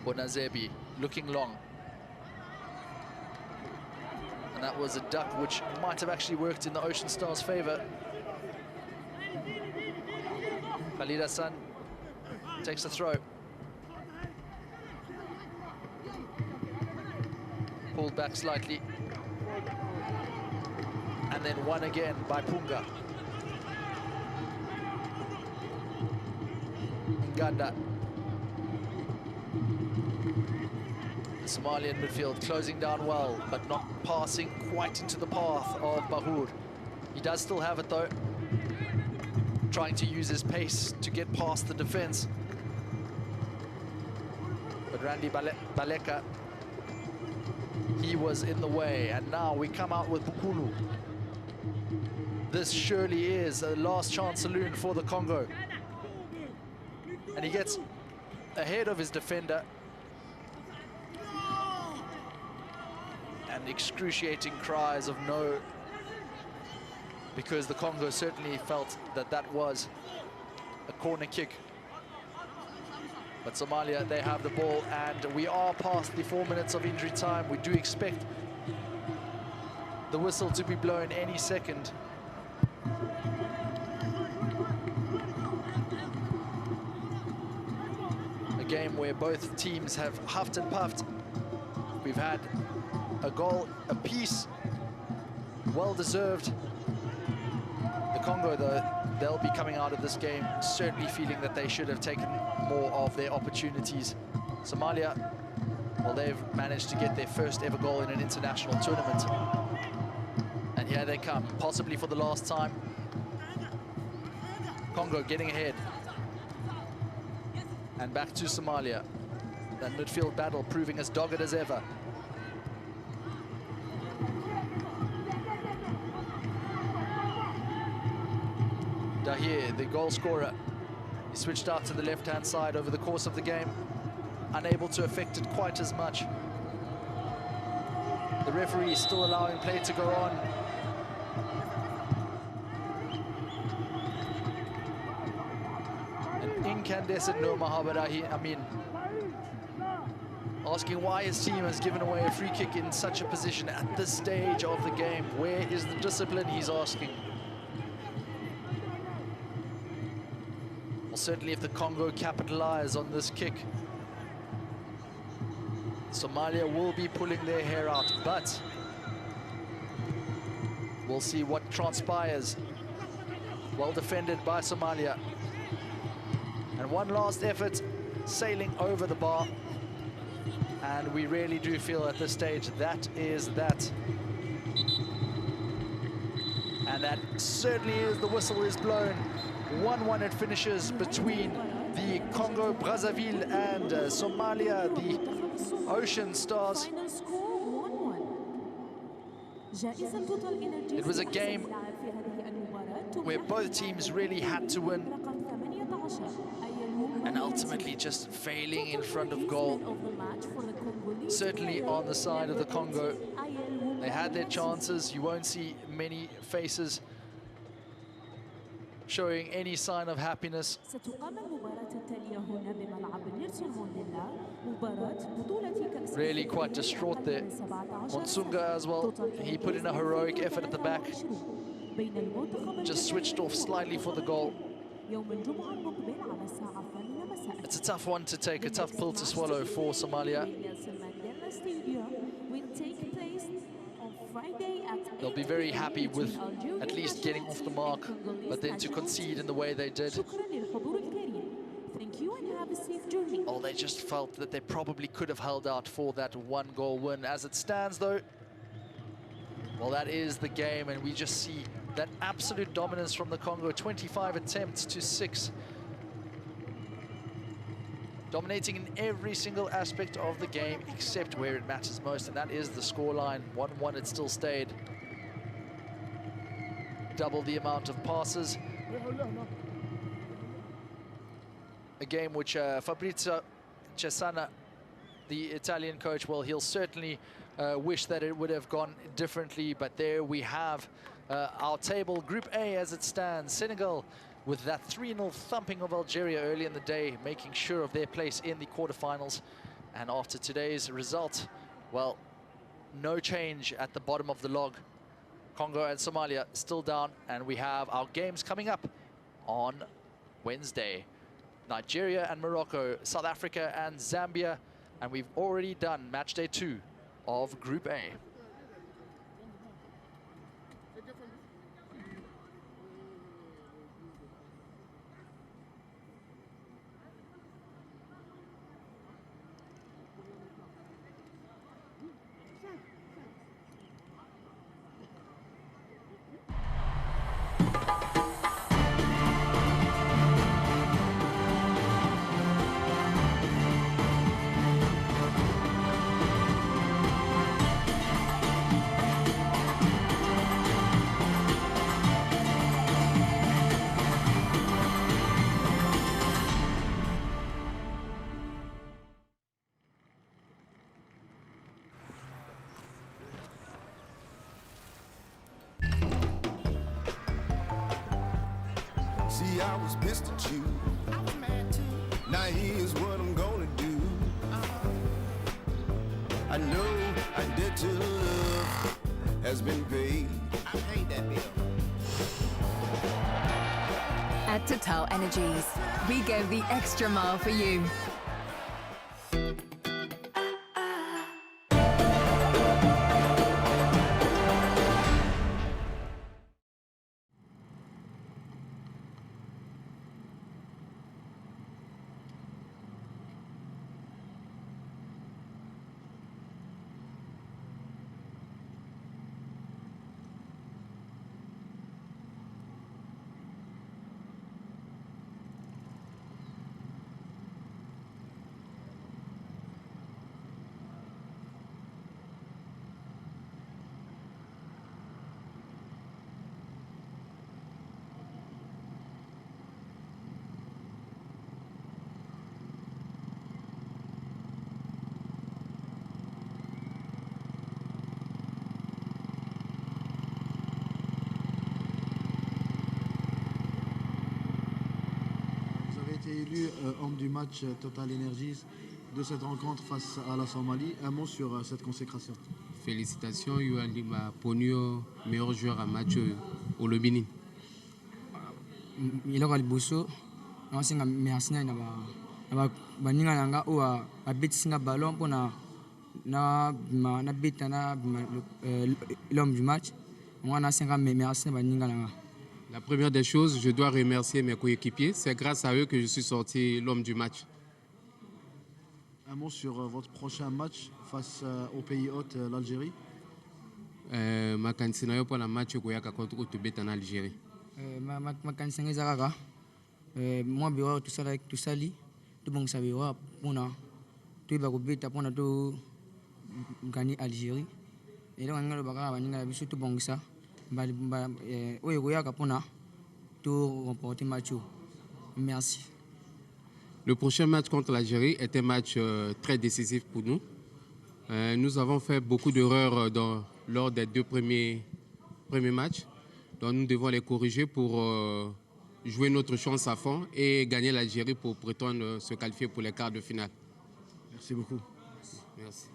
Bonazebi looking long. And that was a duck which might have actually worked in the Ocean Stars' favor. Khalid Hassan takes the throw. Pulled back slightly. And then won again by Punga. Nganda. The Somalian midfield closing down well, but not passing quite into the path of Bahur. He does still have it though. Trying to use his pace to get past the defense. But Randy Baleka, he was in the way, and now we come out with Bukulu. This surely is a last chance saloon for the Congo. And he gets ahead of his defender. And excruciating cries of no, because the Congo certainly felt that that was a corner kick. But Somalia, they have the ball, and we are past the 4 minutes of injury time. We do expect the whistle to be blown any second. A game where both teams have huffed and puffed. We've had a goal apiece, well deserved. The Congo, though, they'll be coming out of this game certainly feeling that they should have taken more of their opportunities. Somalia, well, they've managed to get their first ever goal in an international tournament. And here they come, possibly for the last time. Congo getting ahead. And back to Somalia. That midfield battle proving as dogged as ever. Dahir, the goal scorer, he switched out to the left-hand side over the course of the game, unable to affect it quite as much. The referee is still allowing play to go on. An incandescent no Mahabarahi Amin, asking why his team has given away a free kick in such a position at this stage of the game. Where is the discipline, he's asking. Certainly if the Congo capitalize on this kick, Somalia will be pulling their hair out, but we'll see what transpires. Well defended by Somalia. And one last effort, sailing over the bar. And we really do feel at this stage that is that. And that certainly is, the whistle is blown. 1-1 it finishes between the Congo Brazzaville and Somalia, the Ocean Stars. It was a game where both teams really had to win, and ultimately just failing in front of goal. Certainly on the side of the Congo, they had their chances. You won't see many faces showing any sign of happiness. ستقام المباراة التالية هنا بملعب نيلسون مانديلا مباراة بطولة كأس Really quite distraught there. Monsunga as well, he put in a heroic effort at the back. Just switched off slightly for the goal. يوم الجمعة المقبل على الساعة 8 مساء. It's a tough one to take, a tough pill to swallow for Somalia. Nelson Mandela Stadium will take place on Friday at They'll be 8 very p.m. happy with between Algeria at least getting national off the team mark, and Congolese but then to national concede team. in the way they did. شكرا للحضور الكريم. Thank you and have a safe journey. Oh, they just felt that they probably could have held out for that 1-goal win. As it stands, though, well, that is the game, and we just see that absolute dominance from the Congo, 25 attempts to 6. Dominating in every single aspect of the game, except where it matters most, and that is the scoreline. 1-1 it still stayed. Double the amount of passes. A game which Fabrizio Cesana, the Italian coach, well, he'll certainly wish that it would have gone differently, but there we have our table. Group A as it stands. Senegal with that 3-0 thumping of Algeria early in the day, making sure of their place in the quarterfinals. And after today's result, well, no change at the bottom of the log. Congo and Somalia still down, and we have our games coming up on Wednesday. Nigeria and Morocco, South Africa and Zambia, and we've already done match day 2 of Group A. See, I was pissed at you. I was mad too. Now here's what I'm gonna do. I know I did to love has been paid. I paid that bill. At TotalEnergies, we go the extra mile for you. Élu homme du match TotalEnergies de cette rencontre face à la Somalie. Un mot sur cette consécration. Félicitations, Yoali m'a ponio meilleur joueur à match au Lobini. Iloko libuso nawasinga merci na ba baninga nanga o abetinga ballon pona na beta na l'homme du match. Moi na singa merci na baninga nanga. La première des choses, je dois remercier mes coéquipiers. C'est grâce à eux que je suis sorti l'homme du match. Un mot sur votre prochain match face au pays hôte, l'Algérie. Ma candidature pour le match contre Otobet en Algérie. Ma candidature ezaka moi biwa tout ça li tout bon ça biwa pona tout ba ko beta pona to gagner Algérie. Et donc ngalo baka baninga biso tout bon ça. Merci. Le prochain match contre l'Algérie est un match très décisif pour nous. Nous avons fait beaucoup d'erreurs lors des 2 premiers matchs. Donc nous devons les corriger pour jouer notre chance à fond et gagner l'Algérie pour prétendre se qualifier pour les quarts de finale. Merci beaucoup. Merci.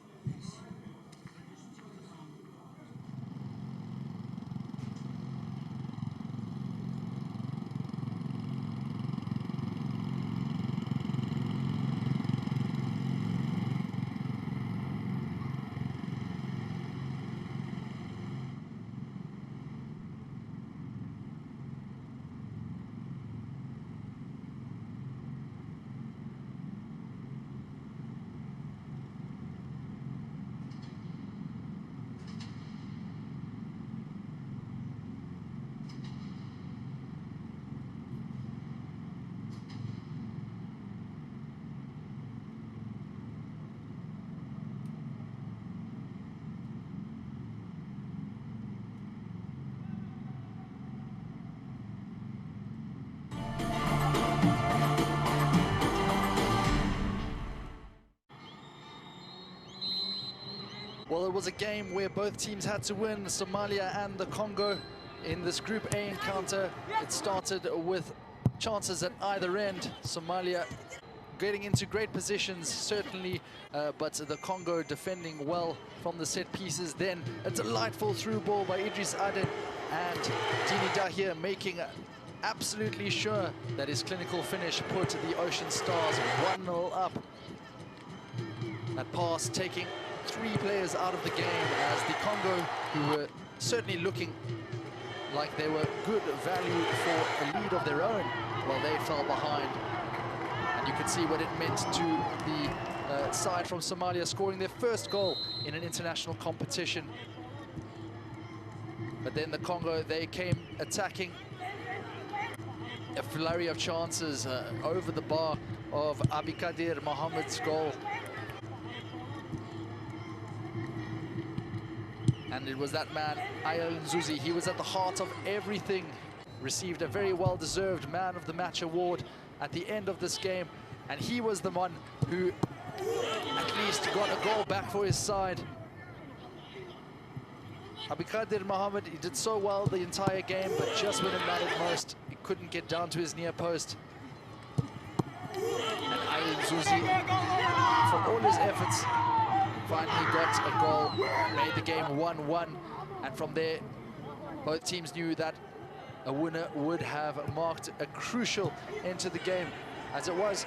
Well, it was a game where both teams had to win, Somalia and the Congo. In this Group A encounter, it started with chances at either end. Somalia getting into great positions, certainly, but the Congo defending well from the set pieces. Then a delightful through ball by Idris Aden, and Dini Dahir making absolutely sure that his clinical finish put the Ocean Stars 1-0 up. That pass taking 3 players out of the game, as the Congo, who were certainly looking like they were good value for a lead of their own, well, they fell behind. And you could see what it meant to the side from Somalia, scoring their first goal in an international competition. But then the Congo, they came attacking. A flurry of chances over the bar of Abikadir Mohammed's goal. And it was that man, Ayal Nzuzi. He was at the heart of everything. Received a very well-deserved Man of the Match award at the end of this game. And he was the one who at least got a goal back for his side. Abikadir Mohammed, he did so well the entire game, but just when it mattered most, he couldn't get down to his near post. And Ayal Nzuzi, for all his efforts, finally got a goal, made the game 1-1, and from there both teams knew that a winner would have marked a crucial end to the game. As it was,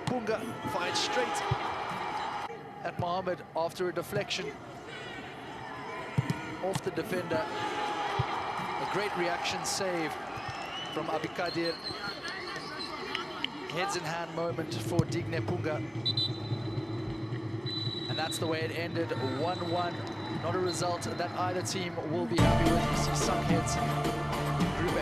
Punga fired straight at Mohammed after a deflection off the defender. A great reaction save from Abikadir. Heads in hand moment for Digne Punga. And that's the way it ended, 1-1. Not a result that either team will be happy with. You see some heads in Group A.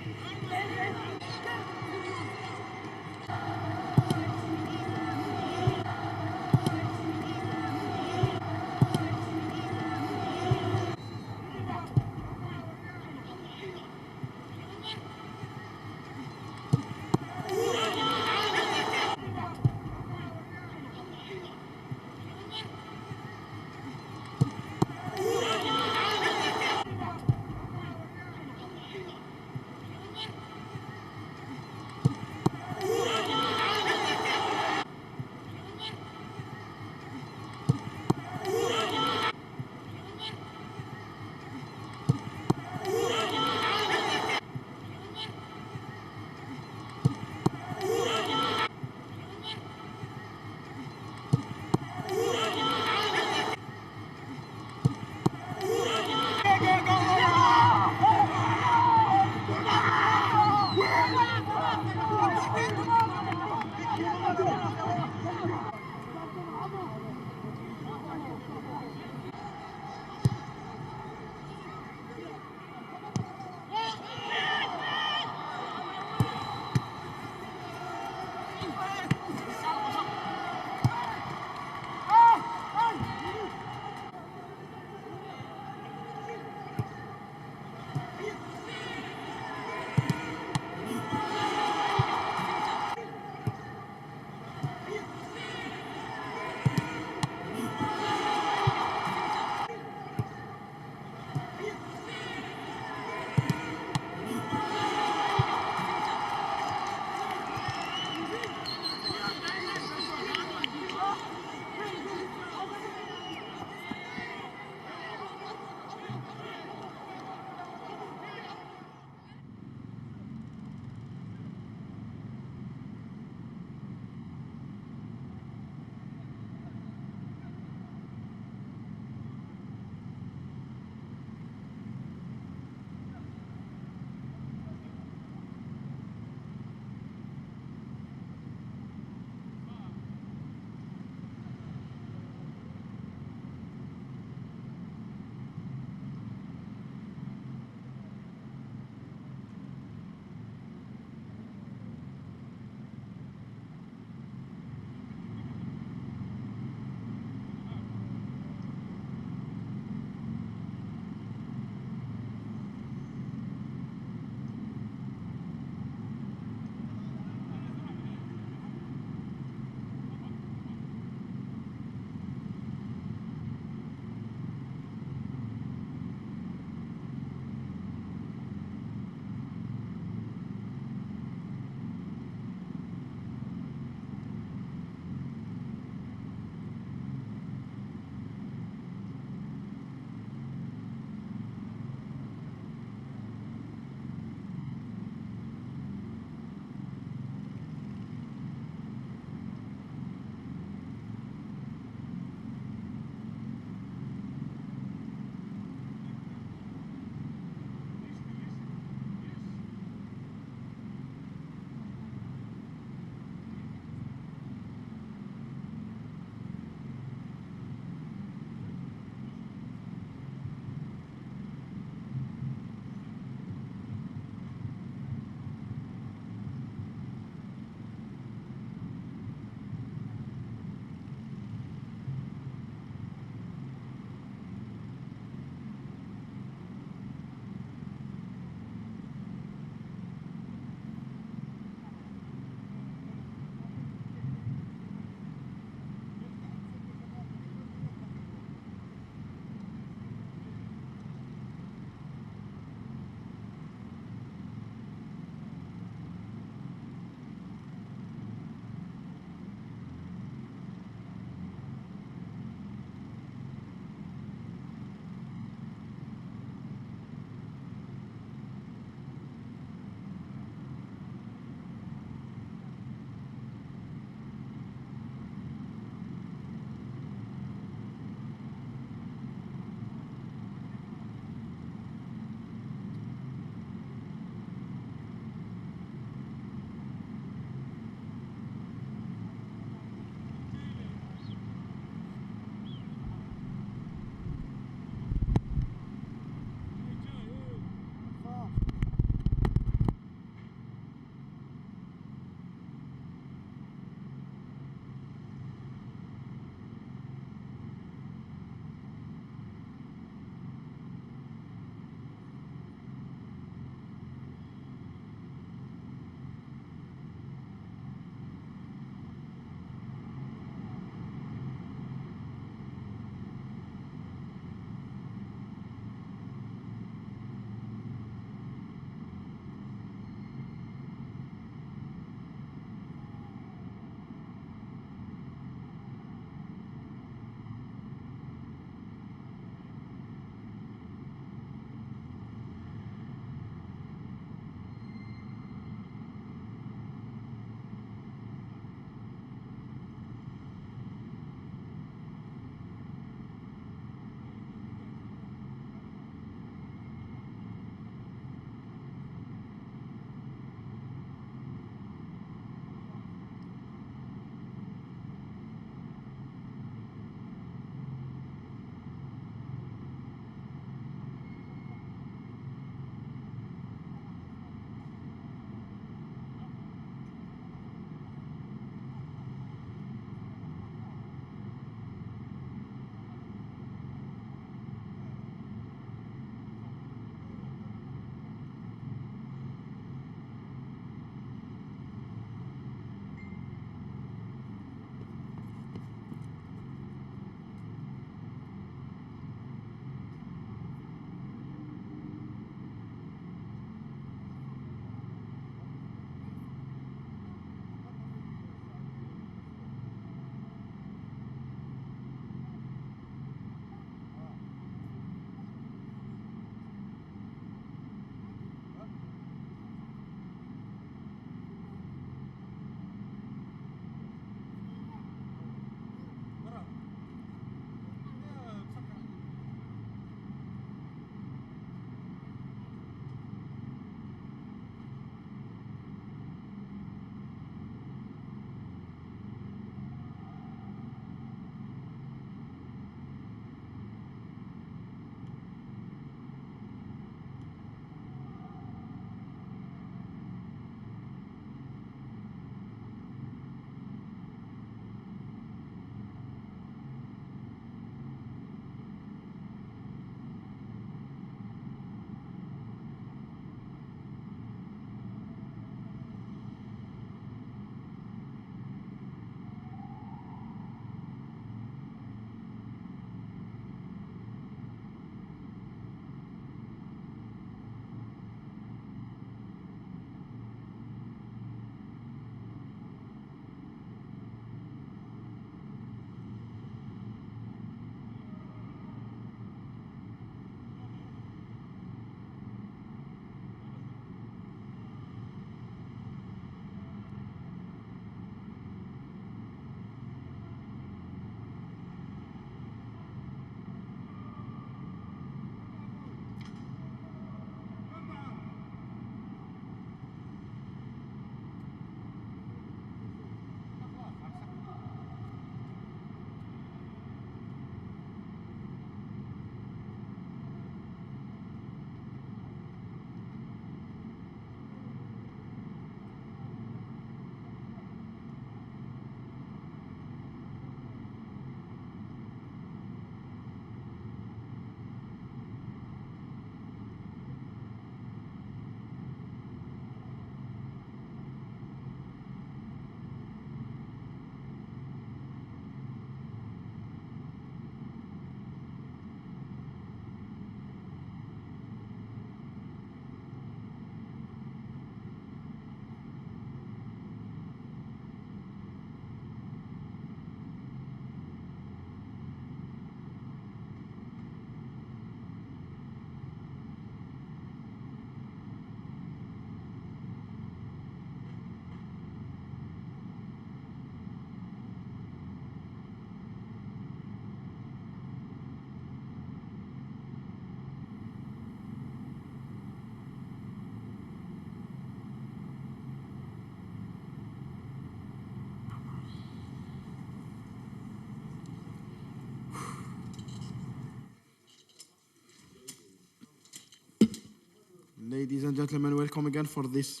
Ladies and gentlemen, welcome again for this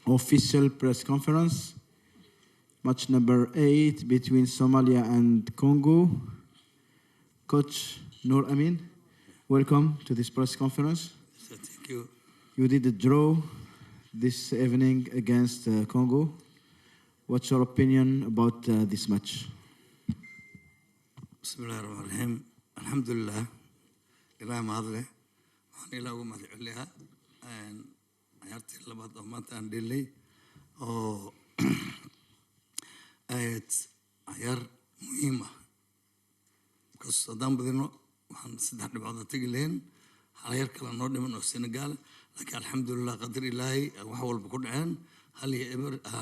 official press conference. Match number 8 between Somalia and Congo. Coach Noor Amin, welcome to this press conference. Thank you. You did a draw this evening against Congo. What's your opinion about this match? Bismillah ar-Rahman ar-Rahim. Alhamdulillah. Ilaah mahadle. Waxaan ilaah ugu mahad celiyaa ciyaartii labaad oo maanta aan dhelay oo ahayd ciyaar muhiim ah. Because haddaan badino waxaan 3 dhibcood tegi lahayn hal yar kale noo dhiman oo Senegal laakiin alxamdulillah qadar ilaahay wax walba ku dhaceen hal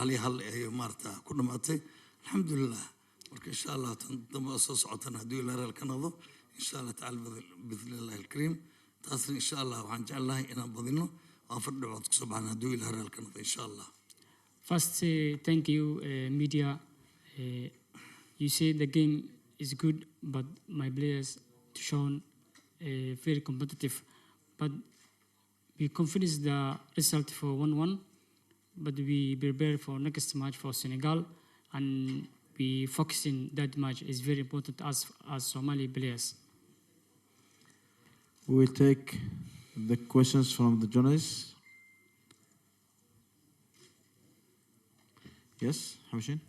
iyo hal ay maarta ku dhamaatay alxamdulillah marka insha Allah tan dambe soo socotana haddii ilaahay ka noqdo insha Allah ta'ala bidnillah al-karim taasna insha Allah waxaan jeclahay inaan badino oo 4 dhibcood ku soo baxna haddii ilaahay ka noqdo insha Allah. First, thank you, media. You say the game is good, but my players shown very competitive. But we confidence the result for 1-1. But we prepare for next match for Senegal, and we focus in that match is very important as Somali players. We will take the questions from the journalists. Yes, Hamshin?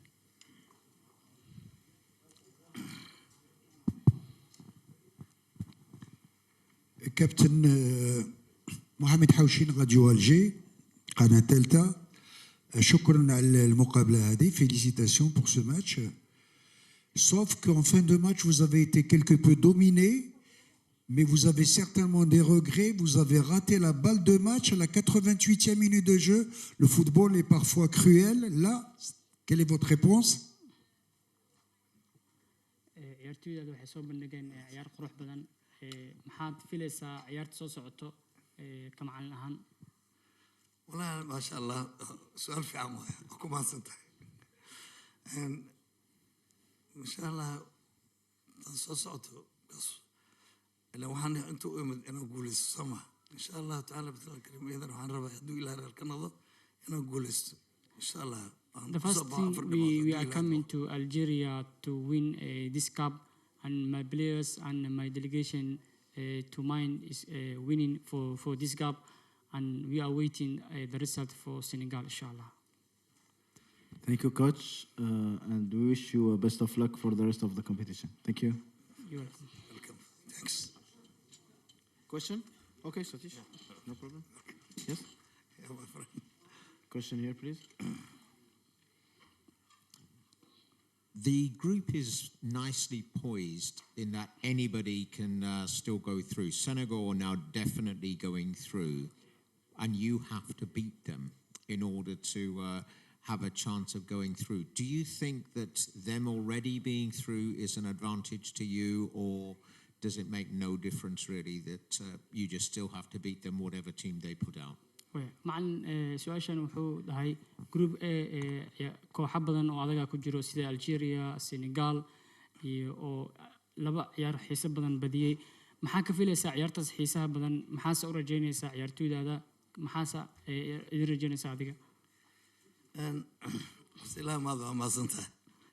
كابتن محمد حوشين راديو الجي قناة ثالثة شكرا على المقابلة هذه félicitations pour ce match sauf qu'en fin de match vous avez été quelque peu dominé mais vous avez certainement des regrets, vous avez raté la balle de match à la 88e minute de jeu. Le football est parfois cruel. Là, quelle est votre réponse? والله ما شاء الله سؤال في عمه أكون ما صدق إن شاء الله صوته لو حن أنتوا أنا أقول السما إن شاء الله تعالى بث الكريم إذا حن ربع يدو إلى الكندا أنا أقول إن شاء الله. The first thing we are coming to Algeria to win this cup, and my players and my delegation to mine is winning for this cup, and we are waiting the result for Senegal, inshallah. Thank you, coach, and we wish you best of luck for the rest of the competition. Thank you. You're welcome. Welcome. Thanks. Question? Okay, Satish. No problem. Yes? Yeah, my friend. Question here, please. The group is nicely poised in that anybody can still go through. Senegal are now definitely going through, and you have to beat them in order to have a chance of going through. Do you think that them already being through is an advantage to you, or does it make no difference really that you just still have to beat them whatever team they put out? معن سؤاشان وحو هاي جروب كوحة بدن وعلى كجرو سيدا ألجيريا السنغال أو لبا عيار حساب بدن بديه محاك في لسا عيار تس حساب بدن محاسة أورا جيني سا عيار تودا دا محاسة إدري جيني سا ديكا. سلام هذا ما سنته.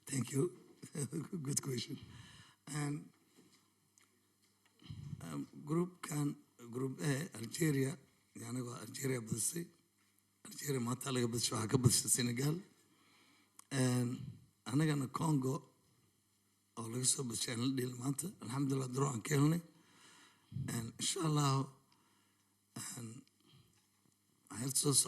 Thank you. Good question. And group A Algeria. يعني ألجيريا بدسي ألجيريا ما تلاقي بس شو حكى بس السنغال أنا كنا كونغو أو لسه بس شان ديل مانتا الحمد لله دروع عن كلني إن شاء الله هيرتص